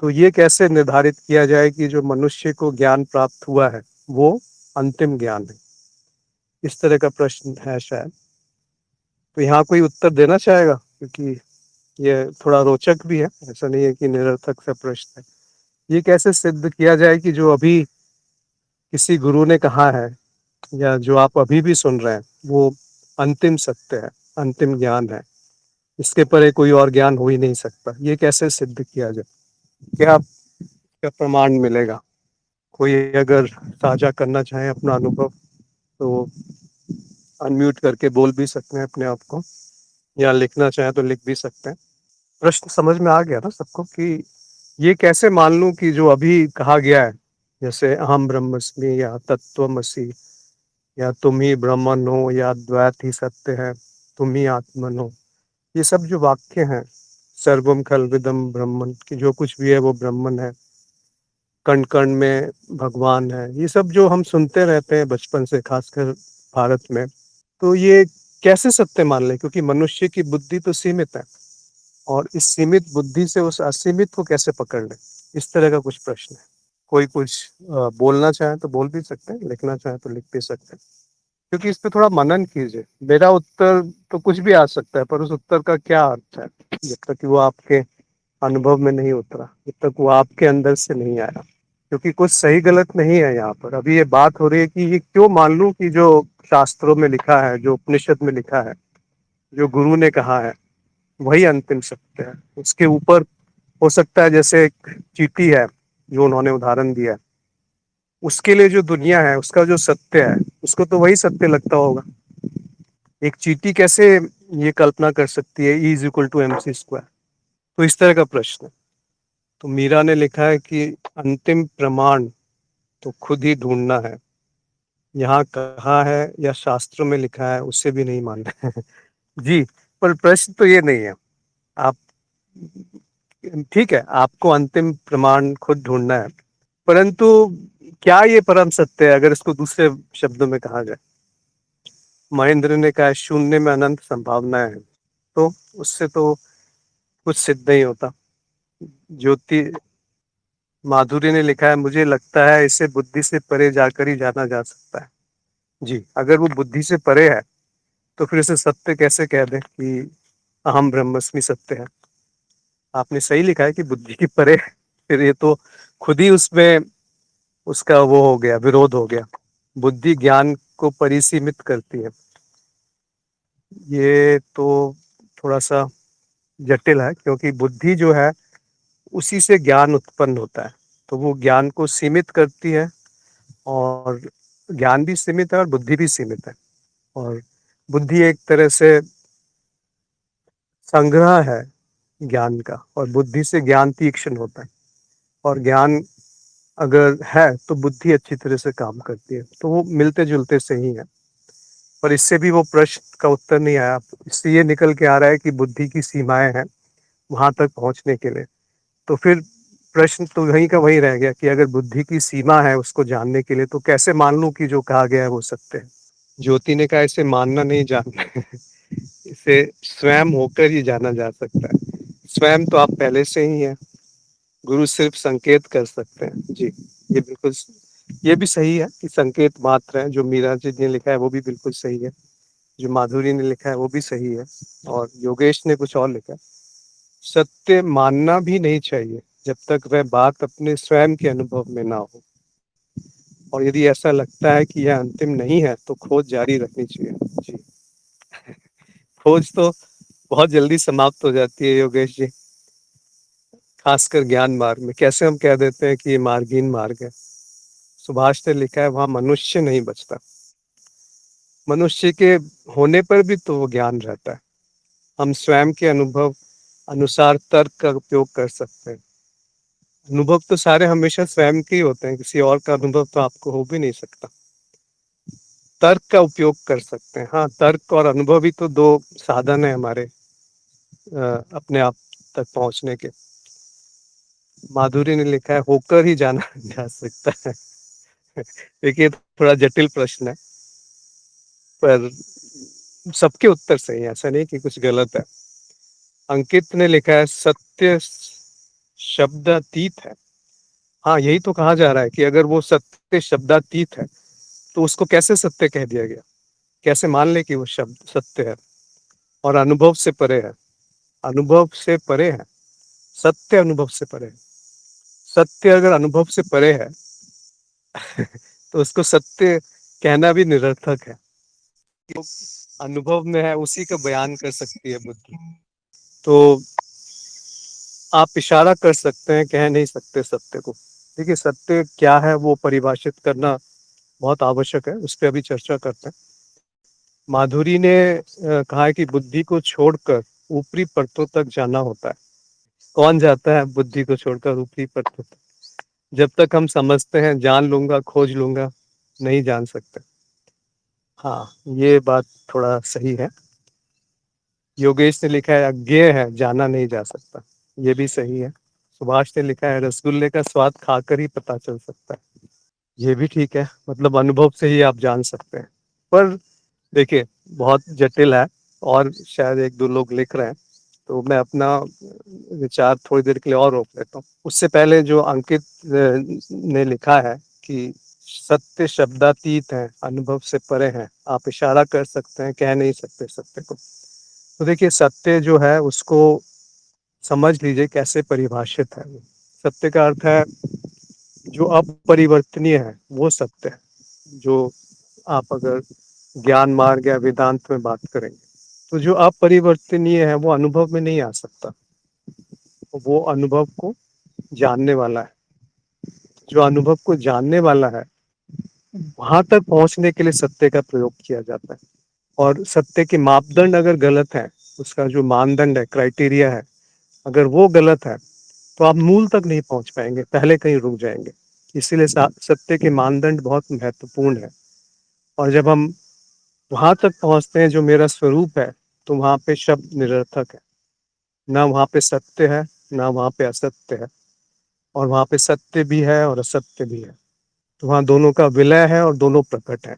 तो ये कैसे निर्धारित किया जाए कि जो मनुष्य को ज्ञान प्राप्त हुआ है वो अंतिम ज्ञान है? इस तरह का प्रश्न है शायद। तो यहाँ कोई उत्तर देना चाहेगा? क्योंकि ये थोड़ा रोचक भी है, ऐसा नहीं है कि निरर्थक सा प्रश्न है। ये कैसे सिद्ध किया जाए कि जो अभी किसी गुरु ने कहा है या जो आप अभी भी सुन रहे हैं वो अंतिम सत्य है, अंतिम ज्ञान है, इसके परे कोई और ज्ञान हो ही नहीं सकता? ये कैसे सिद्ध किया जाए? क्या आपका प्रमाण मिलेगा? कोई अगर साझा करना चाहे अपना अनुभव तो अनम्यूट करके बोल भी सकते हैं अपने आप को, या लिखना चाहे तो लिख भी सकते हैं। प्रश्न समझ में आ गया ना सबको कि ये कैसे मान लूं कि जो अभी कहा गया है, जैसे अहम ब्रह्मस्मि या तत्वमसि या तुम ही ब्रह्मन हो या द्वैत ही सत्य है, तुम ही आत्मन हो, ये सब जो वाक्य हैं, सर्वम खलविदम ब्रह्मन, की जो कुछ भी है वो ब्रह्मन है, कण कण में भगवान है, ये सब जो हम सुनते रहते हैं बचपन से, खासकर भारत में, तो ये कैसे सत्य मान लें? क्योंकि मनुष्य की बुद्धि तो सीमित है, और इस सीमित बुद्धि से उस असीमित को कैसे पकड़ लें? इस तरह का कुछ प्रश्न है। कोई कुछ बोलना चाहे तो बोल भी सकते हैं, लिखना चाहे तो लिख भी सकते हैं। क्योंकि इस पे थोड़ा मनन कीजिए। मेरा उत्तर तो कुछ भी आ सकता है, पर उस उत्तर का क्या अर्थ है जब तक कि वो आपके अनुभव में नहीं उतरा, जब तक वो आपके अंदर से नहीं आया। क्योंकि कुछ सही गलत नहीं है यहाँ पर। अभी ये बात हो रही है कि ये क्यों मान लूं कि जो शास्त्रों में लिखा है, जो उपनिषद में लिखा है, जो गुरु ने कहा है वही अंतिम सत्य है। उसके ऊपर हो सकता है, जैसे एक चींटी है जो उन्होंने उदाहरण दिया है, उसके लिए जो दुनिया है उसका जो सत्य है उसको तो वही सत्य लगता होगा। एक चींटी कैसे ये कल्पना कर सकती है E is equal to MC²? तो इस तरह का प्रश्न है। तो मीरा ने लिखा है कि अंतिम प्रमाण तो खुद ही ढूंढना है। यहाँ कहा है या शास्त्रों में लिखा है उससे भी नहीं मान रहे हैं। जी, पर प्रश्न तो ये नहीं है। आप, ठीक है, आपको अंतिम प्रमाण खुद ढूंढना है, परंतु क्या ये परम सत्य है अगर इसको दूसरे शब्दों में कहा जाए? महेंद्र ने कहा शून्य में अनंत संभावनाएं हैं, तो उससे तो कुछ सिद्ध नहीं होता। ज्योति माधुरी ने लिखा है मुझे लगता है इसे बुद्धि से परे जाकर ही जाना जा सकता है। जी, अगर वो बुद्धि से परे है तो फिर इसे सत्य कैसे कह दें कि अहम ब्रह्मस्मि सत्य है? आपने सही लिखा है कि बुद्धि की परे है। फिर ये तो खुद ही उसमें उसका वो हो गया, विरोध हो गया। बुद्धि ज्ञान को परिसीमित करती है, ये तो थोड़ा सा जटिल है, क्योंकि बुद्धि जो है उसी से ज्ञान उत्पन्न होता है। तो वो ज्ञान को सीमित करती है, और ज्ञान भी सीमित है और बुद्धि भी सीमित है। और बुद्धि एक तरह से संग्रह है ज्ञान का, और बुद्धि से ज्ञान तीक्ष्ण होता है। और ज्ञान अगर है तो बुद्धि अच्छी तरह से काम करती है, तो वो मिलते जुलते से ही है। पर इससे भी वो प्रश्न का उत्तर नहीं आया। इससे ये निकल के आ रहा है कि बुद्धि की सीमाएँ हैं, वहाँ तक पहुँचने के लिए। तो फिर प्रश्न तो वहीं का वहीं रह गया कि अगर बुद्धि की सीमा है उसको जानने के लिए, तो कैसे मान लूँ कि जो कहा गया है वो सत्य है? ज्योति ने कहा इसे मानना नहीं जानना है, इसे स्वयं होकर ही जाना जा सकता है। स्वयं तो आप पहले से ही हैं, गुरु सिर्फ संकेत कर सकते हैं। जी, ये बिल्कुल ये भी सही है कि संकेत मात्र है। जो मीरा जी ने लिखा है वो भी बिल्कुल सही है, जो माधुरी ने लिखा है वो भी सही है, और योगेश ने कुछ और लिखा है। सत्य मानना भी नहीं चाहिए जब तक वह बात अपने स्वयं के अनुभव में ना हो, और यदि ऐसा लगता है कि यह अंतिम नहीं है तो खोज जारी रखनी चाहिए। जी, खोज तो बहुत जल्दी समाप्त हो जाती है योगेश जी, खासकर ज्ञान मार्ग में। कैसे हम कह देते हैं कि ये मार्गहीन मार्ग है? सुभाष ने लिखा है वहां मनुष्य नहीं बचता। मनुष्य के होने पर भी तो वो ज्ञान रहता है। हम स्वयं के अनुभव अनुसार तर्क का उपयोग कर सकते हैं। अनुभव तो सारे हमेशा स्वयं के ही होते हैं, किसी और का अनुभव तो आपको हो भी नहीं सकता। तर्क का उपयोग कर सकते हैं। हाँ, तर्क और अनुभव ही तो दो साधन है हमारे अपने आप तक पहुंचने के। माधुरी ने लिखा है होकर ही जाना जा सकता है। देखिए, थोड़ा जटिल प्रश्न है, पर सबके उत्तर सही है, ऐसा नहीं कि कुछ गलत है। अंकित ने लिखा है सत्य शब्दातीत है। हाँ, यही तो कहा जा रहा है कि अगर वो सत्य शब्दातीत है तो उसको कैसे सत्य कह दिया गया? कैसे मान ले कि वो शब्द सत्य है और अनुभव से परे है? अनुभव से परे है, सत्य अनुभव से परे है। सत्य अगर अनुभव से परे है तो उसको सत्य कहना भी निरर्थक है। जो अनुभव में है उसी का बयान कर सकती है बुद्धि। तो आप इशारा कर सकते हैं, कह नहीं सकते सत्य को। देखिए, सत्य क्या है वो परिभाषित करना बहुत आवश्यक है, उस पर अभी चर्चा करते हैं। माधुरी ने कहा है कि बुद्धि को छोड़कर ऊपरी परतों तक जाना होता है। कौन जाता है बुद्धि को छोड़कर ऊपरी परतों तक? जब तक हम समझते हैं जान लूंगा खोज लूंगा, नहीं जान सकते। हाँ, ये बात थोड़ा सही है। योगेश ने लिखा है अज्ञेय है जाना नहीं जा सकता, ये भी सही है। सुभाष ने लिखा है रसगुल्ले का स्वाद खाकर ही पता चल सकता है, ये भी ठीक है। मतलब अनुभव से ही आप जान सकते हैं। पर देखिए, बहुत जटिल है, और शायद एक दो लोग लिख रहे हैं, तो मैं अपना विचार थोड़ी देर के लिए और रोक लेता हूँ। उससे पहले जो अंकित ने लिखा है कि सत्य शब्दातीत है, अनुभव से परे है, आप इशारा कर सकते हैं, कह नहीं सकते सत्य को। तो देखिए, सत्य जो है उसको समझ लीजिए कैसे परिभाषित है। वो सत्य का अर्थ है जो अपरिवर्तनीय है वो सत्य है। जो आप अगर ज्ञान मार्ग या वेदांत में बात करेंगे, तो जो अपरिवर्तनीय है वो अनुभव में नहीं आ सकता, वो अनुभव को जानने वाला है। जो अनुभव को जानने वाला है, वहां तक पहुंचने के लिए सत्य का प्रयोग किया जाता है। और सत्य के मापदंड अगर गलत है, उसका जो मानदंड है, क्राइटेरिया है, अगर वो गलत है, तो आप मूल तक नहीं पहुंच पाएंगे, पहले कहीं रुक जाएंगे। इसीलिए सत्य के मानदंड बहुत महत्वपूर्ण है। और जब हम वहां तक पहुंचते हैं जो मेरा स्वरूप है, तो वहां पे शब्द निरर्थक है। ना वहां पे सत्य है, ना वहां पे असत्य है, और वहां पे सत्य भी है और असत्य भी है। तो वहाँ दोनों का विलय है और दोनों प्रकट है।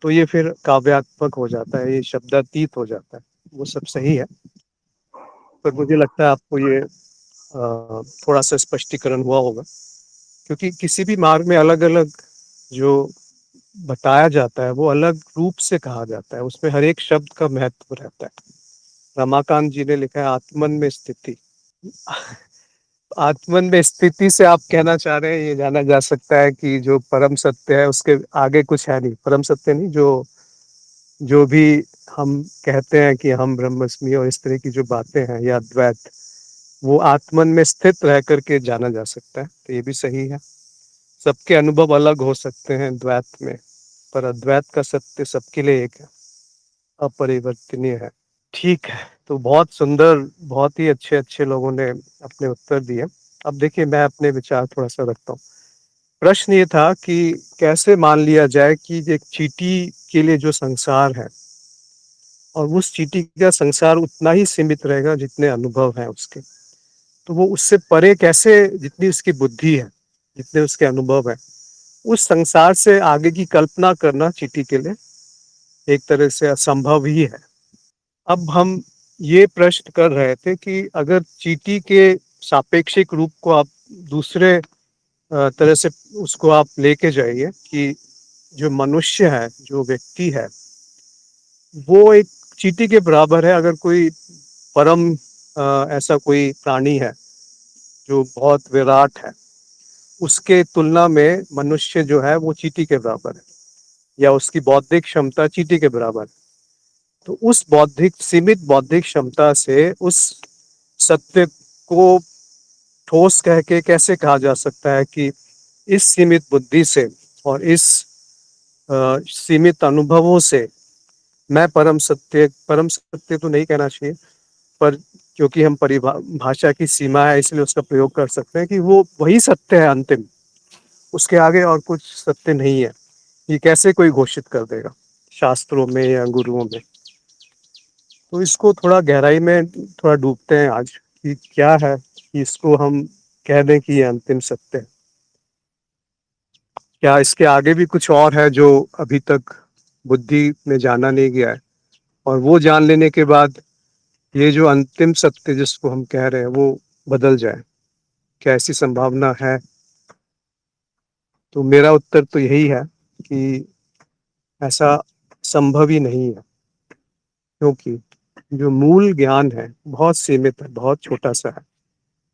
तो ये फिर काव्यात्मक हो जाता है, ये शब्दातीत हो जाता है। वो सब सही है, पर मुझे लगता है आपको ये थोड़ा सा स्पष्टीकरण हुआ होगा, क्योंकि किसी भी मार्ग में अलग अलग जो बताया जाता है वो अलग रूप से कहा जाता है, उसमें हर एक शब्द का महत्व रहता है। रमाकांत जी ने लिखा है आत्मन में स्थिति। आत्मन में स्थिति से आप कहना चाह रहे हैं, ये जाना जा सकता है कि जो परम सत्य है उसके आगे कुछ है नहीं। परम सत्य नहीं, जो जो भी हम कहते हैं कि हम ब्रह्मस्मि और इस तरह की जो बातें हैं या द्वैत, वो आत्मन में स्थित रह करके जाना जा सकता है। तो ये भी सही है। सबके अनुभव अलग हो सकते हैं द्वैत में, पर अद्वैत का सत्य सबके लिए एक है, अपरिवर्तनीय है। ठीक है, तो बहुत सुंदर, बहुत ही अच्छे अच्छे लोगों ने अपने उत्तर दिए। अब देखिए, मैं अपने विचार थोड़ा सा रखता हूँ। प्रश्न ये था कि कैसे मान लिया जाए कि एक चींटी के लिए जो संसार है और उस चींटी का संसार उतना ही सीमित रहेगा जितने अनुभव हैं उसके। तो वो उससे परे कैसे, जितनी उसकी बुद्धि है, जितने उसके अनुभव है, उस संसार से आगे की कल्पना करना चींटी के लिए एक तरह से असंभव ही है। अब हम ये प्रश्न कर रहे थे कि अगर चींटी के सापेक्षिक रूप को आप दूसरे तरह से उसको आप लेके जाइए कि जो मनुष्य है, जो व्यक्ति है, वो एक चींटी के बराबर है। अगर कोई परम ऐसा कोई प्राणी है जो बहुत विराट है, उसके तुलना में मनुष्य जो है वो चींटी के बराबर है, या उसकी बौद्धिक क्षमता चींटी के बराबर है। तो उस सीमित बौद्धिक क्षमता से उस सत्य को ठोस कह के कैसे कहा जा सकता है कि इस सीमित बुद्धि से और इस सीमित अनुभवों से मैं परम सत्य तो नहीं कहना चाहिए, पर क्योंकि हम भाषा की सीमा है इसलिए उसका प्रयोग कर सकते हैं कि वो वही सत्य है अंतिम, उसके आगे और कुछ सत्य नहीं है। ये कैसे कोई घोषित कर देगा शास्त्रों में या गुरुओं में? तो इसको थोड़ा गहराई में थोड़ा डूबते हैं आज कि क्या है कि इसको हम कह दें कि ये अंतिम सत्य है। क्या इसके आगे भी कुछ और है जो अभी तक बुद्धि में जाना नहीं गया है, और वो जान लेने के बाद ये जो अंतिम सत्य जिसको हम कह रहे हैं वो बदल जाए? क्या ऐसी संभावना है? तो मेरा उत्तर तो यही है कि ऐसा संभव ही नहीं है, क्योंकि जो मूल ज्ञान है बहुत सीमित है, बहुत छोटा सा है।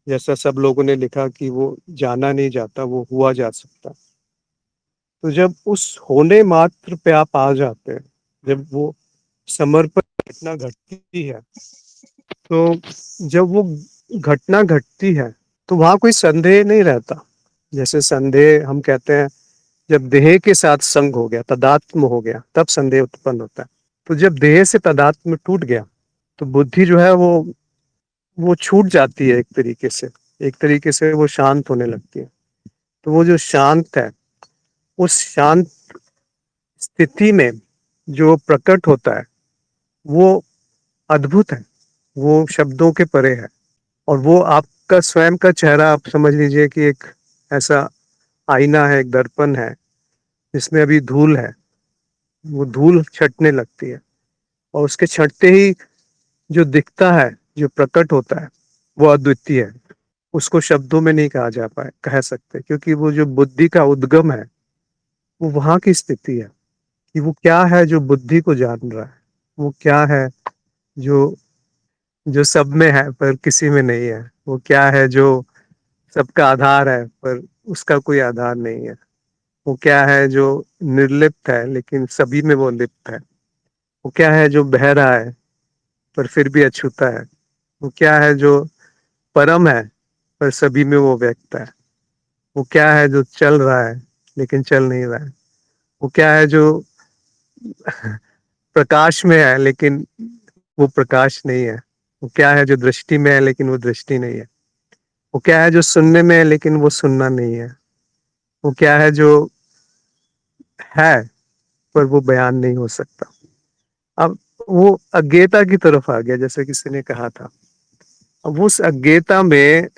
जैसा सब लोगों ने लिखा कि वो जाना नहीं जाता, वो हुआ जा सकता। तो जब उस होने मात्र पे आप आ जाते हैं, जब वो समर्पण घटना घटती है, तो जब वो घटना घटती है तो वहां कोई संदेह नहीं रहता। जैसे संदेह हम कहते हैं जब देह के साथ संग हो गया, तदात्म हो गया, तब संदेह उत्पन्न होता है। तो जब देह से तदात्म टूट गया तो बुद्धि जो है वो छूट जाती है, एक तरीके से वो शांत होने लगती है। तो वो जो शांत है, उस शांत स्थिति में जो प्रकट होता है वो अद्भुत है, वो शब्दों के परे है। और वो आपका स्वयं का चेहरा, आप समझ लीजिए कि एक ऐसा आईना है, एक दर्पण है जिसमें अभी धूल है। वो धूल छटने लगती है और उसके छटते ही जो दिखता है, जो प्रकट होता है, वो अद्वितीय है। उसको शब्दों में नहीं कह सकते, क्योंकि वो जो बुद्धि का उद्गम है वो वहां की स्थिति है कि वो क्या है जो बुद्धि को जान रहा है, वो क्या है जो जो सब में है पर किसी में नहीं है, वो क्या है जो सबका आधार है पर उसका कोई आधार नहीं है, वो क्या है जो निर्लिप्त है लेकिन सभी में वो लिप्त है, वो क्या है जो बह रहा है पर फिर भी अछूता है, वो क्या है जो परम है पर सभी में वो व्यक्त है, वो क्या है जो चल रहा है लेकिन चल नहीं रहा है, वो क्या है जो प्रकाश में है लेकिन वो प्रकाश नहीं है, वो क्या है जो दृष्टि में है लेकिन वो दृष्टि नहीं है, वो क्या है जो सुनने में है लेकिन वो सुनना नहीं है, वो क्या है जो है पर वो बयान नहीं हो सकता। अब वो अज्ञेयता की तरफ आ गया, जैसे किसी ने कहा था। अब उस अज्ञेयता में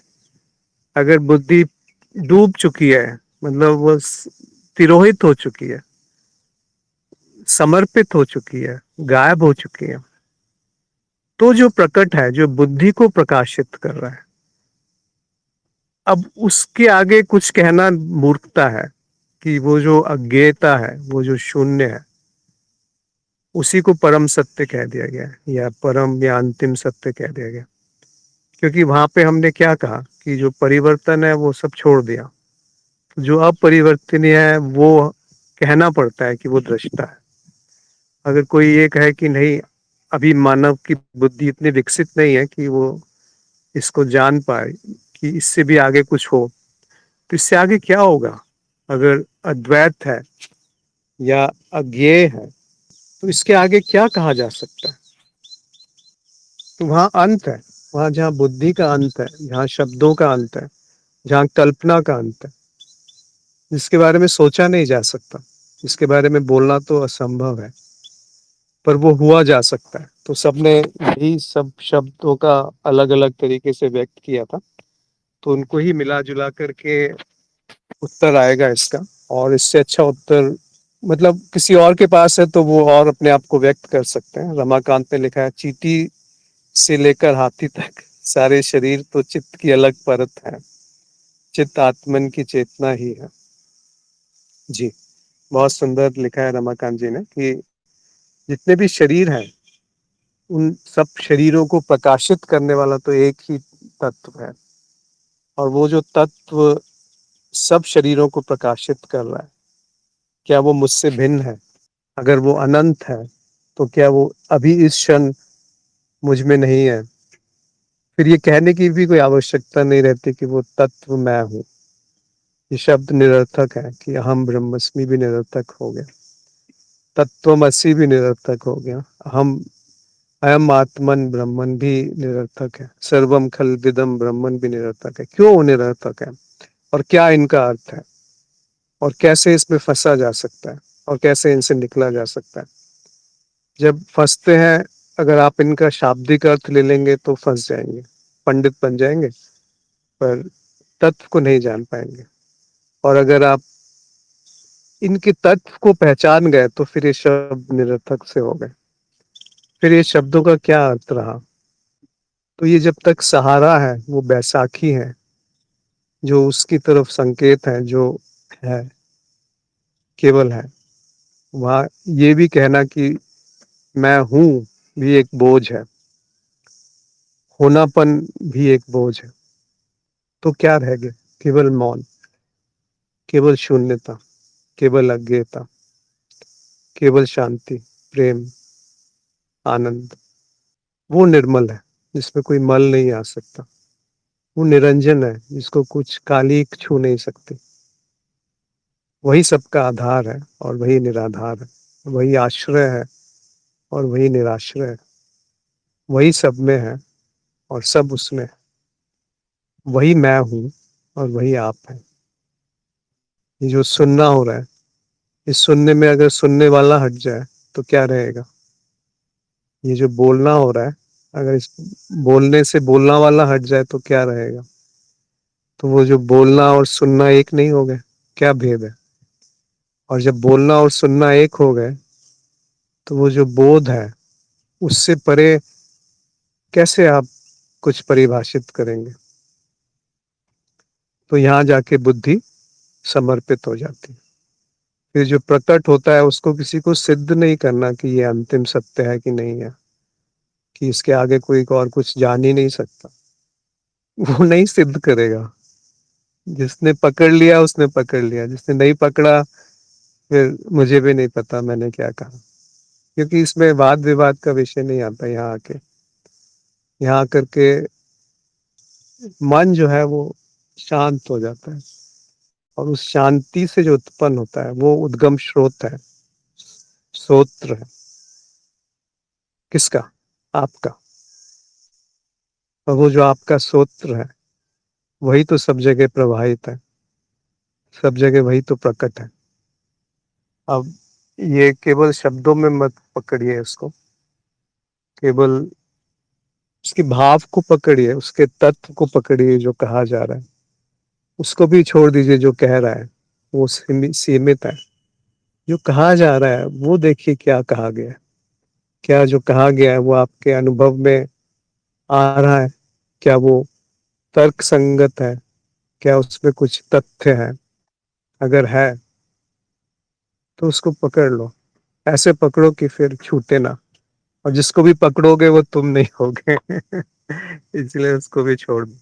अगर बुद्धि डूब चुकी है, मतलब वो तिरोहित हो चुकी है, समर्पित हो चुकी है, गायब हो चुकी है, तो जो प्रकट है, जो बुद्धि को प्रकाशित कर रहा है, अब उसके आगे कुछ कहना मूर्खता है। कि वो जो अज्ञेयता है, वो जो शून्य है, उसी को परम सत्य कह दिया गया है, या परम या अंतिम सत्य कह दिया गया। क्योंकि वहां पे हमने क्या कहा कि जो परिवर्तन है वो सब छोड़ दिया, जो अपरिवर्तनीय है वो कहना पड़ता है कि वो दृष्टा है। अगर कोई ये कहे कि नहीं, अभी मानव की बुद्धि इतनी विकसित नहीं है कि वो इसको जान पाए कि इससे भी आगे कुछ हो, तो इससे आगे क्या होगा? अगर अद्वैत है या अज्ञेय है, तो इसके आगे क्या कहा जा सकता है? तो वहाँ अंत है, वहाँ जहाँ बुद्धि का अंत है, जहाँ शब्दों का अंत है, जहाँ कल्पना का अंत है, जिसके बारे में सोचा नहीं जा सकता, जिसके बारे में बोलना तो असंभव है, पर वो हुआ जा सकता है। तो सबने यही सब शब्दों का अलग-अलग तरीके से व्यक्त किया था, तो उनको ही मिला-जुला करके उत्तर आएगा इसका। और इससे अच्छा उत्तर मतलब किसी और के पास है तो वो और अपने आप को व्यक्त कर सकते हैं। रमाकांत ने लिखा है, चींटी से लेकर हाथी तक सारे शरीर तो चित्त की अलग परत है, चित्त आत्मन की चेतना ही है। जी, बहुत सुंदर लिखा है रमाकांत जी ने कि जितने भी शरीर हैं, उन सब शरीरों को प्रकाशित करने वाला तो एक ही तत्व है, और वो जो तत्व सब शरीरों को प्रकाशित कर रहा है, क्या वो मुझसे भिन्न है? अगर वो अनंत है, तो क्या वो अभी इस क्षण मुझ में नहीं है? फिर ये कहने की भी कोई आवश्यकता नहीं रहती कि वो तत्व मैं हूँ। ये शब्द निरर्थक है कि अहम ब्रह्मस्मि भी निरर्थक हो गया, तत्त्वमसि भी निरर्थक हो गया, अहम अयम आत्मन ब्रह्मन भी निरर्थक है, सर्वम खलविदम ब्रह्मन भी निरर्थक है। क्यों वो निरर्थक है और क्या इनका अर्थ है और कैसे इसमें फंसा जा सकता है और कैसे इनसे निकला जा सकता है? जब फंसते हैं, अगर आप इनका शाब्दिक अर्थ ले लेंगे तो फंस जाएंगे, पंडित बन जाएंगे, पर तत्व को नहीं जान पाएंगे। और अगर आप इनके तत्व को पहचान गए तो फिर ये शब्द निरर्थक से हो गए। फिर ये शब्दों का क्या अर्थ रहा? तो ये जब तक सहारा है, वो बैसाखी है जो उसकी तरफ संकेत है, जो है केवल है, वहाँ ये भी कहना कि मैं हूँ भी एक बोझ है, होनापन भी एक बोझ है। तो क्या रह गया? केवल मौन, केवल शून्यता, केवल अज्ञेयता, केवल शांति, प्रेम, आनंद। वो निर्मल है जिसमें कोई मल नहीं आ सकता। वो निरंजन है जिसको कुछ कालिक छू नहीं सकती। वही सबका आधार है और वही निराधार है, वही आश्रय है और वही निराश्रय है, वही सब में है और सब उसमें है, वही मैं हूँ और वही आप है। ये जो सुनना हो रहा है, इस सुनने में अगर सुनने वाला हट जाए तो क्या रहेगा? ये जो बोलना हो रहा है, अगर इस बोलने से बोलना वाला हट जाए तो क्या रहेगा? तो वो जो बोलना और सुनना एक नहीं हो गए, क्या भेद है? और जब बोलना और सुनना एक हो गए, तो वो जो बोध है, उससे परे कैसे आप कुछ परिभाषित करेंगे? तो यहाँ जाके बुद्धि समर्पित हो जाती है। फिर जो प्रकट होता है उसको किसी को सिद्ध नहीं करना कि ये अंतिम सत्य है कि नहीं है, कि इसके आगे कोई और कुछ जान ही नहीं सकता। वो नहीं सिद्ध करेगा। जिसने पकड़ लिया उसने पकड़ लिया, जिसने नहीं पकड़ा फिर मुझे भी नहीं पता मैंने क्या कहा, क्योंकि इसमें वाद विवाद का विषय नहीं आता। यहाँ आके, यहाँ आकर के मन जो है वो शांत हो जाता है, और उस शांति से जो उत्पन्न होता है वो उद्गम स्रोत है, स्रोत्र है। किसका? आपका। और वो जो आपका स्रोत्र है, वही तो सब जगह प्रवाहित है, सब जगह वही तो प्रकट है। अब ये केवल शब्दों में मत पकड़िए इसको, केवल उसके भाव को पकड़िए, उसके तत्व को पकड़िए जो कहा जा रहा है। उसको भी छोड़ दीजिए जो कह रहा है, वो सीमित है। जो कहा जा रहा है वो देखिए क्या कहा गया है। क्या जो कहा गया है वो आपके अनुभव में आ रहा है? क्या वो तर्क संगत है? क्या उसमें कुछ तथ्य है? अगर है तो उसको पकड़ लो, ऐसे पकड़ो कि फिर छूटे ना। और जिसको भी पकड़ोगे वो तुम नहीं होगे इसलिए उसको भी छोड़ दो।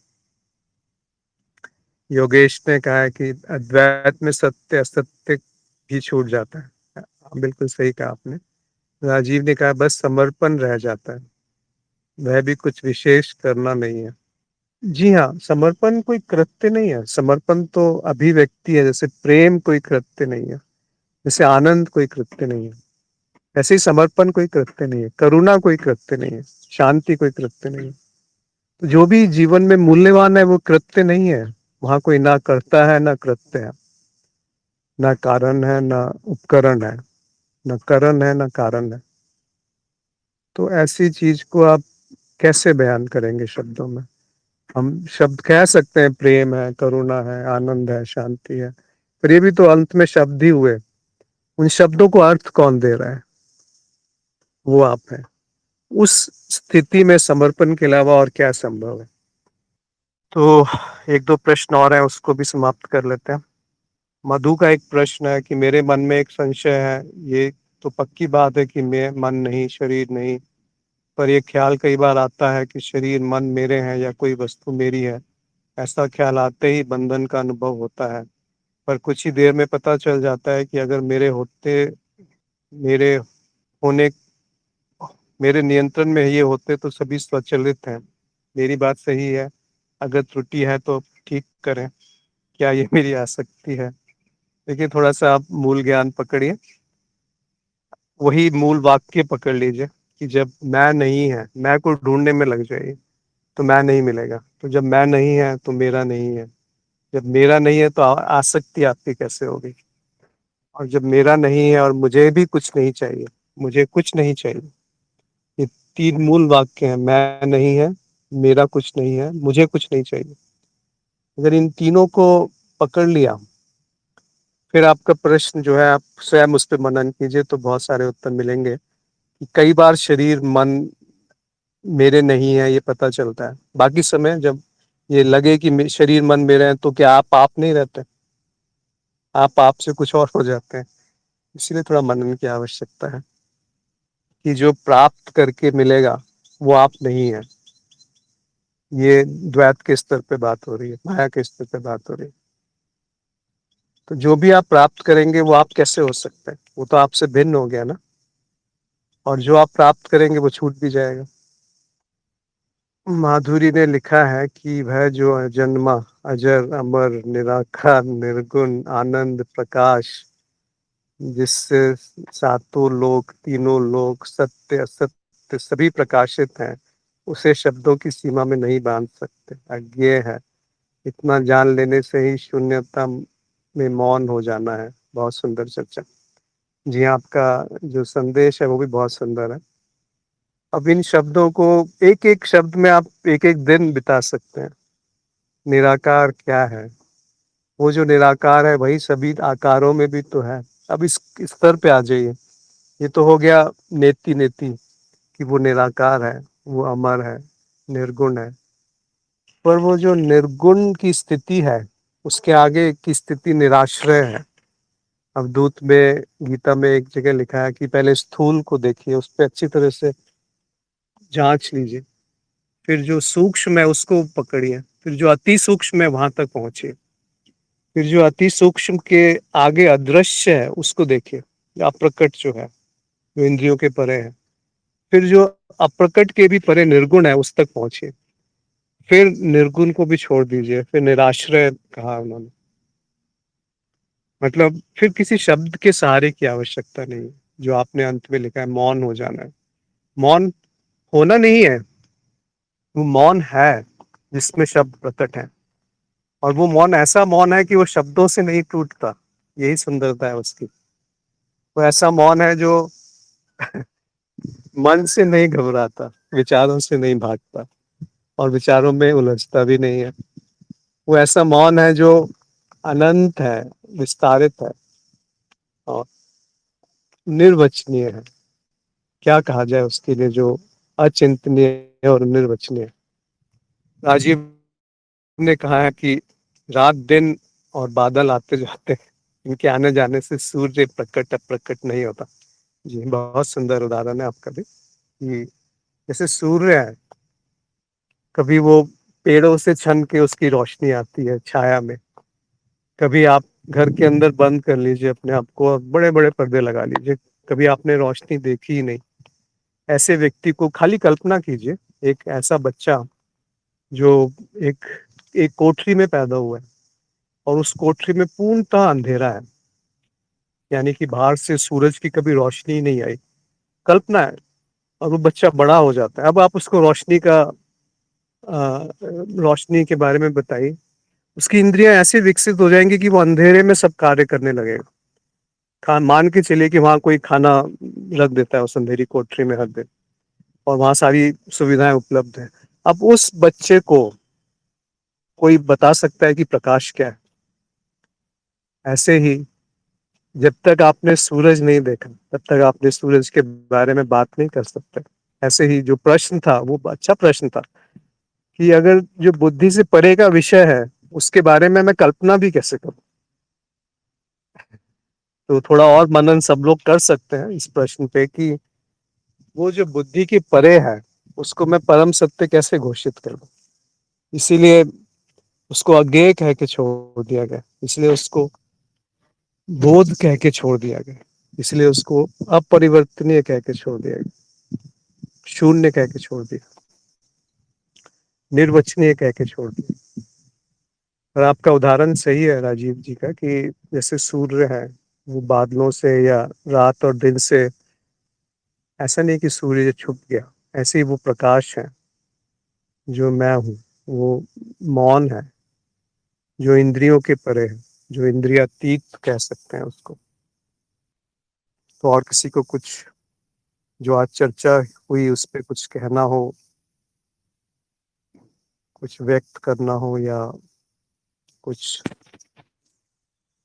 योगेश ने कहा है कि अद्वैत में सत्य असत्य भी छूट जाता है। हाँ, बिल्कुल सही कहा आपने। राजीव ने कहा बस समर्पण रह जाता है, वह भी कुछ विशेष करना नहीं है। जी हाँ, समर्पण कोई कृत्य नहीं है। समर्पण तो अभिव्यक्ति है, जैसे प्रेम कोई कृत्य नहीं है, जैसे आनंद कोई कृत्य नहीं है, ऐसे ही समर्पण कोई कृत्य नहीं है, करुणा कोई कृत्य नहीं है, शांति कोई कृत्य नहीं है। तो जो भी जीवन में मूल्यवान है वो कृत्य नहीं है। वहां कोई ना करता है ना कृत्य है। ना कारण है ना उपकरण है, ना करण है ना कारण है। तो ऐसी चीज को आप कैसे बयान करेंगे शब्दों में? हम शब्द कह सकते हैं, प्रेम है, करुणा है, आनंद है, शांति है, पर ये भी तो अंत में शब्द ही हुए। उन शब्दों को अर्थ कौन दे रहा है? वो आप है। उस स्थिति में समर्पण के अलावा और क्या संभव है? तो एक दो प्रश्न और है, उसको भी समाप्त कर लेते हैं। मधु का एक प्रश्न है कि मेरे मन में एक संशय है। ये तो पक्की बात है कि मैं मन नहीं, शरीर नहीं, पर यह ख्याल कई बार आता है कि शरीर मन मेरे हैं या कोई वस्तु मेरी है। ऐसा ख्याल आते ही बंधन का अनुभव होता है, पर कुछ ही देर में पता चल जाता है कि अगर मेरे होने मेरे नियंत्रण में ये होते तो सभी स्वचालित हैं। मेरी बात सही है? अगर त्रुटि है तो ठीक करें। क्या ये मेरी आसक्ति है? देखिए, थोड़ा सा आप मूल ज्ञान पकड़िए, वही मूल वाक्य पकड़ लीजिए कि जब मैं नहीं है, मैं को ढूंढने में लग जाइए तो मैं नहीं मिलेगा। तो जब मैं नहीं है तो मेरा नहीं है। जब मेरा नहीं है तो आसक्ति आपकी कैसे होगी? और जब मेरा नहीं है और मुझे भी कुछ नहीं चाहिए, मुझे कुछ नहीं चाहिए, ये तीन मूल वाक्य हैं। मैं नहीं है, मेरा कुछ नहीं है, मुझे कुछ नहीं चाहिए। अगर इन तीनों को पकड़ लिया, फिर आपका प्रश्न जो है आप स्वयं उस पर मनन कीजिए तो बहुत सारे उत्तर मिलेंगे। कि कई बार शरीर मन मेरे नहीं है ये पता चलता है, बाकी समय जब ये लगे कि शरीर मन मेरे हैं, तो क्या आप नहीं रहते? आप से कुछ और हो जाते हैं। इसीलिए थोड़ा मनन की आवश्यकता है कि जो प्राप्त करके मिलेगा वो आप नहीं है। ये द्वैत के स्तर पे बात हो रही है, माया के स्तर पे बात हो रही है। तो जो भी आप प्राप्त करेंगे वो आप कैसे हो सकते हैं? वो तो आपसे भिन्न हो गया ना। और जो आप प्राप्त करेंगे वो छूट भी जाएगा। माधुरी ने लिखा है कि वह जो जन्मा, अजर, अमर, निराकार, निर्गुण, आनंद, प्रकाश, जिससे सातों लोक, तीनों लोक, सत्य असत्य सभी प्रकाशित हैं, उसे शब्दों की सीमा में नहीं बांध सकते, अज्ञेय है। इतना जान लेने से ही शून्यता में मौन हो जाना है। बहुत सुंदर चर्चा। जी हाँ, आपका जो संदेश है वो भी बहुत सुंदर है। अब इन शब्दों को, एक एक शब्द में आप एक एक दिन बिता सकते हैं। निराकार क्या है? वो जो निराकार है वही सभी आकारों में भी तो है। अब इस स्तर पे आ जाइए। ये तो हो गया नेति नेति कि वो निराकार है, वो अमर है, निर्गुण है। पर वो जो निर्गुण की स्थिति है, उसके आगे की स्थिति निराश्रय है। अब दूत में, गीता में एक जगह लिखा है कि पहले स्थूल को देखिए, उस पर अच्छी तरह से जांच लीजिए, फिर जो सूक्ष्म है उसको पकड़िए, फिर जो अति सूक्ष्म है वहां तक पहुंचिए, फिर जो अति सूक्ष्म के आगे अदृश्य है उसको देखिए, अप्रकट जो है, जो इंद्रियों के परे है। फिर जो अप्रकट के भी परे निर्गुण है उस तक पहुंचिए। फिर निर्गुण को भी छोड़ दीजिए, फिर निराश्रय कहा उन्होंने। मतलब फिर किसी शब्द के सहारे की आवश्यकता नहीं है। जो आपने अंत में लिखा है, मौन हो जाना है। मौन होना नहीं है, वो मौन है जिसमें शब्द प्रकट है। और वो मौन ऐसा मौन है कि वो शब्दों से नहीं टूटता। यही सुंदरता है उसकी। वो ऐसा मौन है जो मन से नहीं घबराता, विचारों से नहीं भागता, और विचारों में उलझता भी नहीं है। वो ऐसा मौन है जो अनंत है, विस्तारित है, और निर्वचनीय है। क्या कहा जाए उसके लिए जो अचिंतनीय और निर्वचनीय? राजीव ने कहा है कि रात दिन और बादल आते जाते हैं, इनके आने जाने से सूर्य प्रकट अप्रकट नहीं होता। जी, बहुत सुंदर उदाहरण है आपका भी कि जैसे सूर्य है, कभी वो पेड़ों से छन के उसकी रोशनी आती है छाया में। कभी आप घर के अंदर बंद कर लीजिए अपने आप को और बड़े बड़े पर्दे लगा लीजिए, कभी आपने रोशनी देखी ही नहीं। ऐसे व्यक्ति को खाली कल्पना कीजिए, एक ऐसा बच्चा जो एक एक कोठरी में पैदा हुआ है, और उस कोठरी में पूर्णतः अंधेरा है, यानी कि बाहर से सूरज की कभी रोशनी ही नहीं आई। कल्पना है। और वो बच्चा बड़ा हो जाता है। अब आप उसको रोशनी के बारे में बताइए। उसकी इंद्रियां ऐसे विकसित हो जाएंगी कि वो अंधेरे में सब कार्य करने लगेगा। मान के चलिए कि वहां कोई खाना रख देता है, उस अंधेरी कोठरी में रख देता है और वहां सारी सुविधाएं उपलब्ध है। अब उस बच्चे को कोई बता सकता है कि प्रकाश क्या है? ऐसे ही जब तक आपने सूरज नहीं देखा तब तक आपने सूरज के बारे में बात नहीं कर सकते। ऐसे ही जो प्रश्न था वो अच्छा प्रश्न था कि अगर जो बुद्धि से परे का विषय है उसके बारे में मैं कल्पना भी कैसे करूं। तो थोड़ा और मनन सब लोग कर सकते हैं इस प्रश्न पे कि वो जो बुद्धि के परे है उसको मैं परम सत्य कैसे घोषित करूं। इसीलिए उसको अज्ञेय कह के छोड़ दिया गया, इसलिए उसको बोध कह के छोड़ दिया गया, इसलिए उसको अपरिवर्तनीय कह के छोड़ दिया गया, शून्य कह के छोड़ दिया, निर्वचनीय कह के छोड़ दिया। और आपका उदाहरण सही है राजीव जी का कि जैसे सूर्य है वो बादलों से या रात और दिन से, ऐसा नहीं कि सूर्य छुप गया, ऐसे ही वो प्रकाश है जो मैं हूँ, वो मौन है जो इंद्रियों के परे है, जो इंद्रियातीत कह सकते हैं उसको। तो और किसी को कुछ जो आज चर्चा हुई उस पर कुछ कहना हो, कुछ व्यक्त करना हो, या कुछ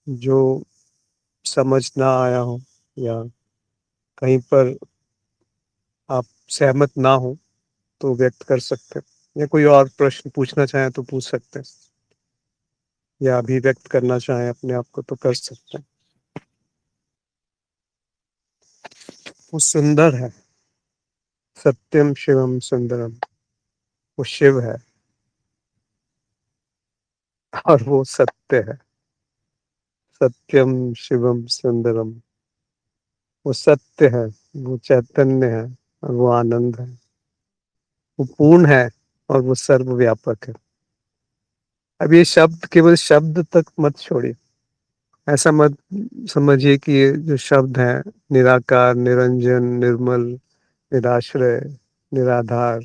जो समझ ना आया हो, या कहीं पर आप सहमत ना हो तो व्यक्त कर सकते हैं, या कोई और प्रश्न पूछना चाहें तो पूछ सकते हैं, या अभिव्यक्त करना चाहें अपने आप को तो कर सकते हैं। वो सुंदर है, सत्यम शिवम सुंदरम, वो शिव है और वो सत्य है। सत्यम शिवम सुंदरम, वो सत्य है, वो चैतन्य है और वो आनंद है, वो पूर्ण है और वो सर्वव्यापक है। अब ये शब्द केवल शब्द तक मत छोड़िए, ऐसा मत समझिए कि ये जो शब्द हैं निराकार, निरंजन, निर्मल, निराश्रय, निराधार,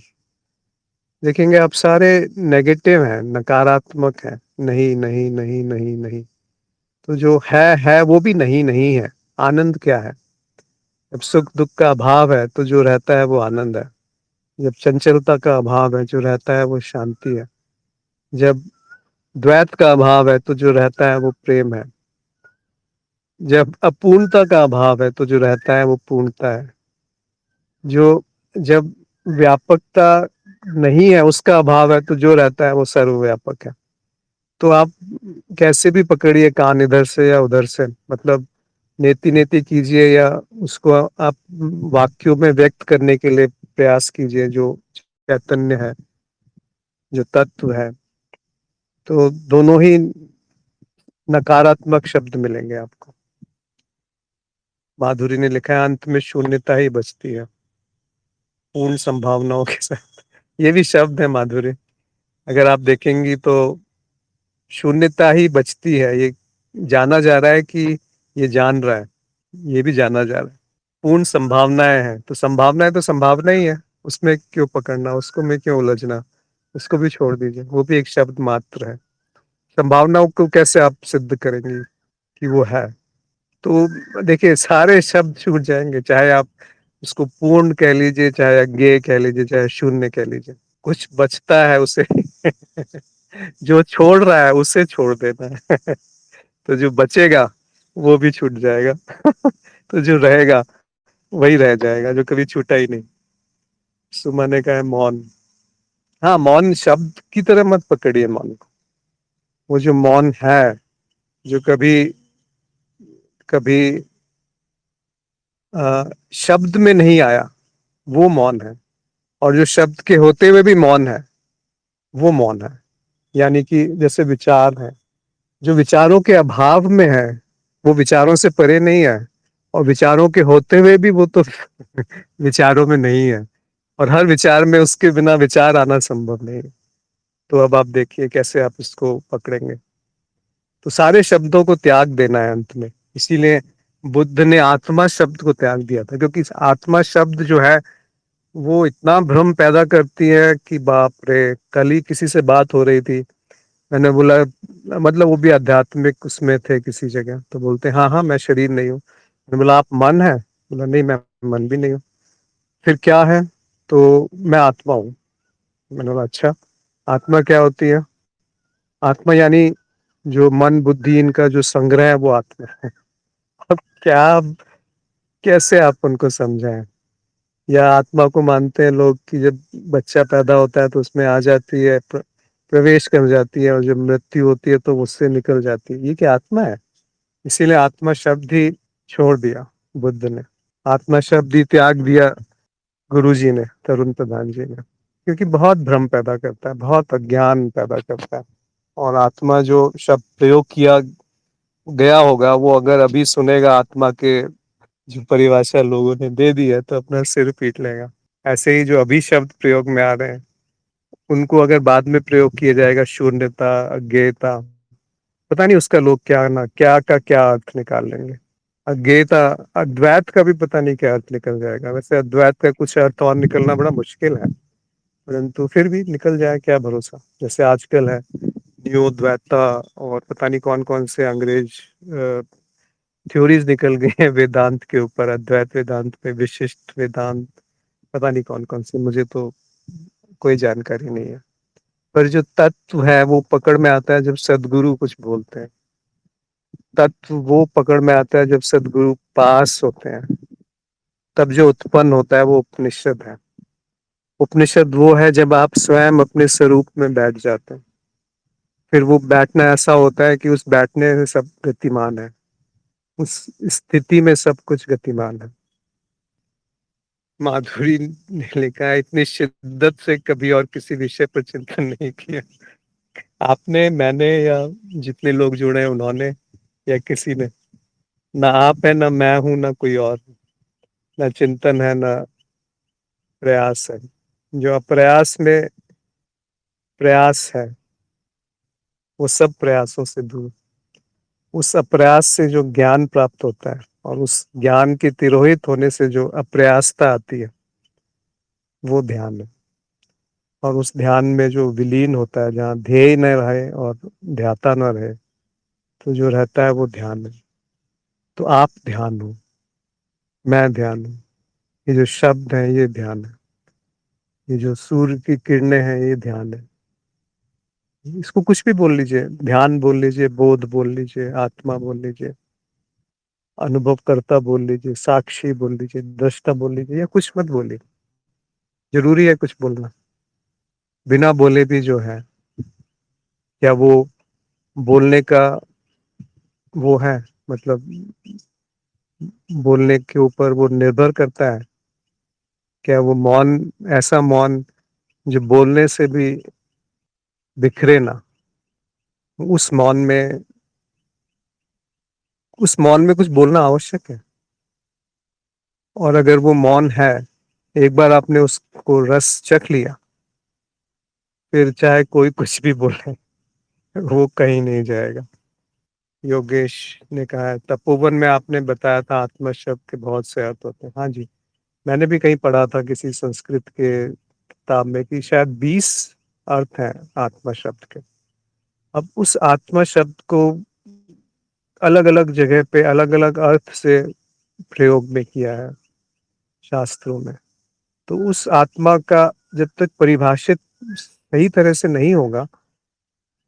देखेंगे आप सारे नेगेटिव हैं, नकारात्मक है। नहीं नहीं नहीं नहीं नहीं। तो जो है वो भी नहीं नहीं है। आनंद क्या है? जब सुख दुख का अभाव है तो जो रहता है वो आनंद है। जब चंचलता का अभाव है जो रहता है वो शांति है। जब द्वैत का अभाव है तो जो रहता है वो प्रेम है। जब अपूर्णता का अभाव है तो जो रहता है वो पूर्णता है। जो जब व्यापकता नहीं है उसका अभाव है तो जो रहता है वो सर्वव्यापक है। तो आप कैसे भी पकड़िए कान इधर से या उधर से, मतलब नेति नेति कीजिए या उसको आप वाक्यों में व्यक्त करने के लिए प्रयास कीजिए। जो चैतन्य है, जो तत्व है, तो दोनों ही नकारात्मक शब्द मिलेंगे आपको। माधुरी ने लिखा है अंत में शून्यता ही बचती है पूर्ण संभावनाओं के साथ। ये भी शब्द है माधुरी, अगर आप देखेंगी तो शून्यता ही बचती है। ये जाना जा रहा है कि ये जान रहा है, ये भी जाना जा रहा है। पूर्ण संभावनाएं हैं तो संभावना ही है, उसमें क्यों पकड़ना, उसको में क्यों उलझना, उसको भी छोड़ दीजिए, वो भी एक शब्द मात्र है। संभावनाओं को कैसे आप सिद्ध करेंगे कि वो है? तो देखिए सारे शब्द छूट जाएंगे, चाहे आप उसको पूर्ण कह लीजिए, चाहे अज्ञेय कह लीजिए, चाहे शून्य कह लीजिए, कुछ बचता है उसे जो छोड़ रहा है उसे छोड़ देना है तो जो बचेगा वो भी छूट जाएगा तो जो रहेगा वही रह जाएगा, जो कभी छूटा ही नहीं। सुमा ने कहा है मौन। हाँ, मौन शब्द की तरह मत पकड़िए मौन को। वो जो मौन है, जो कभी कभी शब्द में नहीं आया, वो मौन है। और जो शब्द के होते हुए भी मौन है, वो मौन है। यानी कि जैसे विचार है, जो विचारों के अभाव में है वो विचारों से परे नहीं है, और विचारों के होते हुए भी वो तो विचारों में नहीं है, और हर विचार में उसके बिना विचार आना संभव नहीं है। तो अब आप देखिए कैसे आप इसको पकड़ेंगे। तो सारे शब्दों को त्याग देना है अंत में। इसीलिए बुद्ध ने आत्मा शब्द को त्याग दिया था, क्योंकि इस आत्मा शब्द जो है वो इतना भ्रम पैदा करती है कि बाप रे। कल ही किसी से बात हो रही थी, मैंने बोला मतलब वो भी आध्यात्मिक उसमें थे किसी जगह, तो बोलते हाँ हाँ मैं शरीर नहीं हूँ। मैंने बोला आप मन है? बोला नहीं मैं मन भी नहीं हूँ। फिर क्या है? तो मैं आत्मा हूँ। मैंने बोला अच्छा, आत्मा क्या होती है? आत्मा यानी जो मन बुद्धि इनका जो संग्रह है वो आत्मा है। अब क्या, कैसे आप उनको समझाएं? या आत्मा को मानते हैं लोग कि जब बच्चा पैदा होता है तो उसमें आ जाती है, प्रवेश कर जाती है, और जब मृत्यु होती है तो उससे निकल जाती है, ये क्या आत्मा है? इसीलिए आत्मा शब्द ही छोड़ दिया बुद्ध ने, आत्मा शब्द ही त्याग दिया गुरु जी ने, तरुण प्रधान जी ने, क्योंकि बहुत भ्रम पैदा करता है, बहुत अज्ञान पैदा करता है। और आत्मा जो शब्द प्रयोग किया गया होगा वो अगर अभी सुनेगा आत्मा के जो परिभाषा लोगों ने दे दी है तो अपना सिर पीट लेगा। ऐसे ही जो अभी शब्द प्रयोग में आ रहे हैं उनको अगर बाद में प्रयोग किया जाएगा, शून्यता, अज्ञेयता, पता नहीं उसका लोग क्या ना क्या का क्या अर्थ निकाल लेंगे। अज्ञेयता, अद्वैत का भी पता नहीं क्या अर्थ निकल जाएगा। वैसे अद्वैत का कुछ अर्थ और निकलना बड़ा मुश्किल है, परंतु फिर भी निकल जाए क्या भरोसा। जैसे आजकल है न्यू अद्वैता, और पता नहीं कौन कौन से अंग्रेज थ्योरीज निकल गई हैं वेदांत के ऊपर, अद्वैत वेदांत पे, विशिष्ट वेदांत, पता नहीं कौन कौन सी, मुझे तो कोई जानकारी नहीं है। पर जो तत्व है वो पकड़ में आता है जब सदगुरु कुछ बोलते हैं। तत्व वो पकड़ में आता है जब सदगुरु पास होते हैं, तब जो उत्पन्न होता है वो उपनिषद है। उपनिषद वो है जब आप स्वयं अपने स्वरूप में बैठ जाते हैं। फिर वो बैठना ऐसा होता है कि उस बैठने में सब गतिमान है, उस स्थिति में सब कुछ गतिमान है। माधुरी ने लिखा है, इतनी शिद्दत से कभी और किसी विषय पर चिंतन नहीं किया आपने, मैंने, या जितने लोग जुड़े हैं उन्होंने, या किसी ने। ना आप है, ना मैं हूं, ना कोई और, ना चिंतन है, ना प्रयास है। जो अप्रयास में प्रयास है वो सब प्रयासों से दूर। उस अप्रयास से जो ज्ञान प्राप्त होता है और उस ज्ञान के तिरोहित होने से जो अप्रयासता आती है वो ध्यान है। और उस ध्यान में जो विलीन होता है, जहाँ ध्येय न रहे और ध्याता न रहे, तो जो रहता है वो ध्यान है। तो आप ध्यान हो, मैं ध्यान हूँ, ये जो शब्द है ये ध्यान है, ये जो सूर्य की किरणें हैं ये ध्यान है। इसको कुछ भी बोल लीजिए, ध्यान बोल लीजिए, बोध बोल लीजिए, आत्मा बोल लीजिए, अनुभवकर्ता बोल लीजिए, साक्षी बोल लीजिए, दृष्टा बोल लीजिए, या कुछ मत बोलिए। जरूरी है कुछ बोलना? बिना बोले भी जो है, क्या वो बोलने का वो है, मतलब बोलने के ऊपर वो निर्भर करता है? क्या वो मौन, ऐसा मौन जो बोलने से भी बिखरे ना, उस मौन में, उस मौन में कुछ बोलना आवश्यक है? और अगर वो मौन है, एक बार आपने उसको रस चख लिया, फिर चाहे कोई कुछ भी बोले वो कहीं नहीं जाएगा। योगेश ने कहा है, तपोवन में आपने बताया था आत्मा शब्द के बहुत से अर्थ होते हैं। हाँ जी, मैंने भी कहीं पढ़ा था किसी संस्कृत के किताब में कि शायद 20 अर्थ हैं आत्मा शब्द के। अब उस आत्मा शब्द को अलग अलग जगह पे अलग अलग अर्थ से प्रयोग में किया है शास्त्रों में। तो उस आत्मा का जब तक परिभाषित सही तरह से नहीं होगा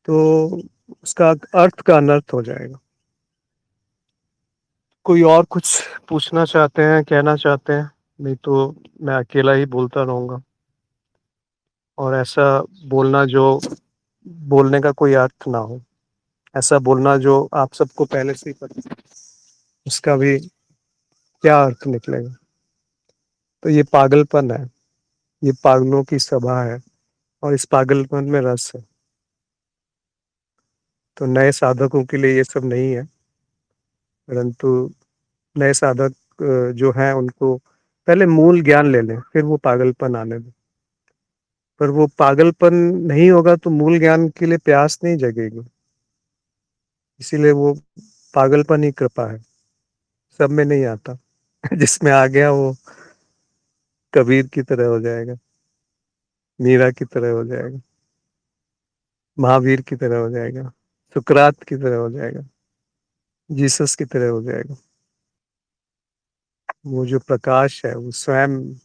तो उसका अर्थ का अनर्थ हो जाएगा। कोई और कुछ पूछना चाहते हैं, कहना चाहते हैं? नहीं तो मैं अकेला ही बोलता रहूंगा। और ऐसा बोलना जो बोलने का कोई अर्थ ना हो, ऐसा बोलना जो आप सबको पहले से ही पता है, उसका भी क्या अर्थ निकलेगा? तो ये पागलपन है, ये पागलों की सभा है, और इस पागलपन में रस है। तो नए साधकों के लिए ये सब नहीं है, परंतु नए साधक जो हैं उनको पहले मूल ज्ञान ले लें, फिर वो पागलपन आने दें। पर वो पागलपन नहीं होगा तो मूल ज्ञान के लिए प्यास नहीं जगेगी। इसीलिए वो पागलपन ही कृपा है, सब में नहीं आता जिसमें आ गया वो कबीर की तरह हो जाएगा, मीरा की तरह हो जाएगा। महावीर की तरह हो जाएगा, सुकरात की तरह हो जाएगा, जीसस की तरह हो जाएगा। वो जो प्रकाश है वो स्वयं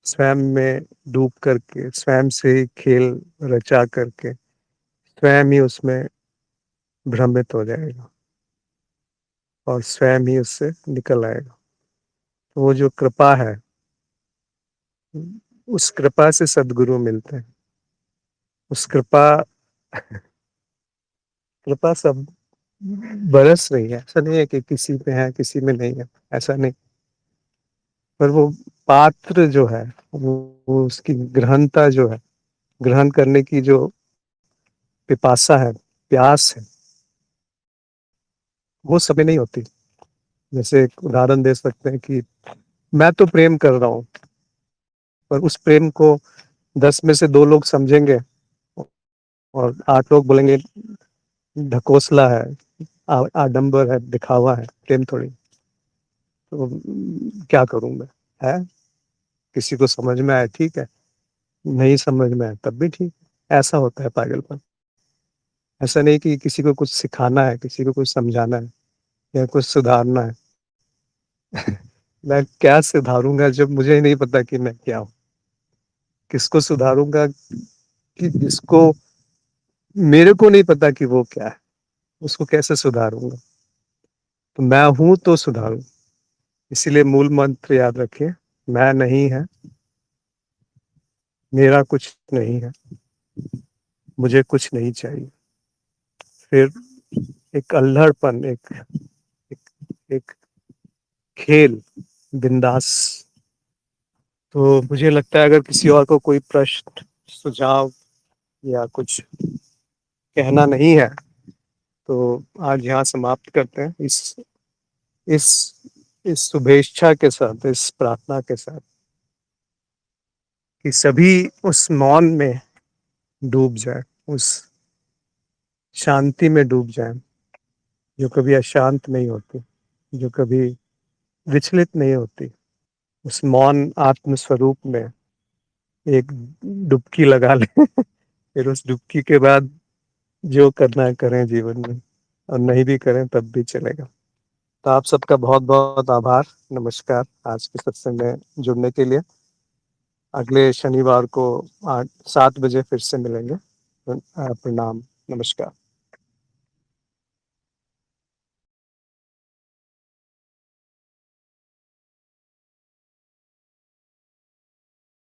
स्वयं में डूब करके, स्वयं से ही खेल रचा करके, स्वयं ही उसमें भ्रमित हो जाएगा और स्वयं ही उससे निकल आएगा। तो वो जो कृपा है, उस कृपा से सद्गुरु मिलते हैं। उस कृपा कृपा सब बरस रही है। ऐसा नहीं है कि किसी पे है किसी में नहीं है, ऐसा नहीं। पर वो पात्र जो है, वो उसकी ग्रहणता जो है, ग्रहण करने की जो पिपासा है, प्यास है, वो सभी नहीं होती। जैसे एक उदाहरण दे सकते हैं कि मैं तो प्रेम कर रहा हूँ, पर उस प्रेम को 10 में से 2 लोग समझेंगे और 8 लोग बोलेंगे ढकोसला है, आडंबर है, दिखावा है, प्रेम थोड़ी। तो क्या करूं मैं? है, किसी को समझ में आए ठीक है, नहीं समझ में आए तब भी ठीक है। ऐसा होता है पागलपन। ऐसा नहीं कि किसी को कुछ सिखाना है, किसी को कुछ समझाना है या कुछ सुधारना है। मैं क्या सुधारूंगा जब मुझे ही नहीं पता कि मैं क्या हूँ? किसको सुधारूंगा कि जिसको मेरे को नहीं पता कि वो क्या है, उसको कैसे सुधारूंगा? तो मैं हूं तो सुधारूं। इसीलिए मूल मंत्र याद रखिए, मैं नहीं है, मेरा कुछ नहीं है, मुझे कुछ नहीं चाहिए। फिर एक अल्हड़पन, एक, एक खेल, बिंदास। तो मुझे लगता है अगर किसी और को कोई प्रश्न, सुझाव या कुछ कहना नहीं है तो आज यहाँ समाप्त करते हैं, इस इस शुभेच्छा के साथ, इस प्रार्थना के साथ कि सभी उस मौन में डूब जाए, उस शांति में डूब जाए जो कभी अशांत नहीं होती, जो कभी विचलित नहीं होती। उस मौन आत्म स्वरूप में एक डुबकी लगा लें। फिर उस डुबकी के बाद जो करना है करें जीवन में, और नहीं भी करें तब भी चलेगा। तो आप सबका बहुत बहुत आभार, नमस्कार आज के सत्संग में जुड़ने के लिए। अगले शनिवार को 7 बजे फिर से मिलेंगे। प्रणाम, नमस्कार।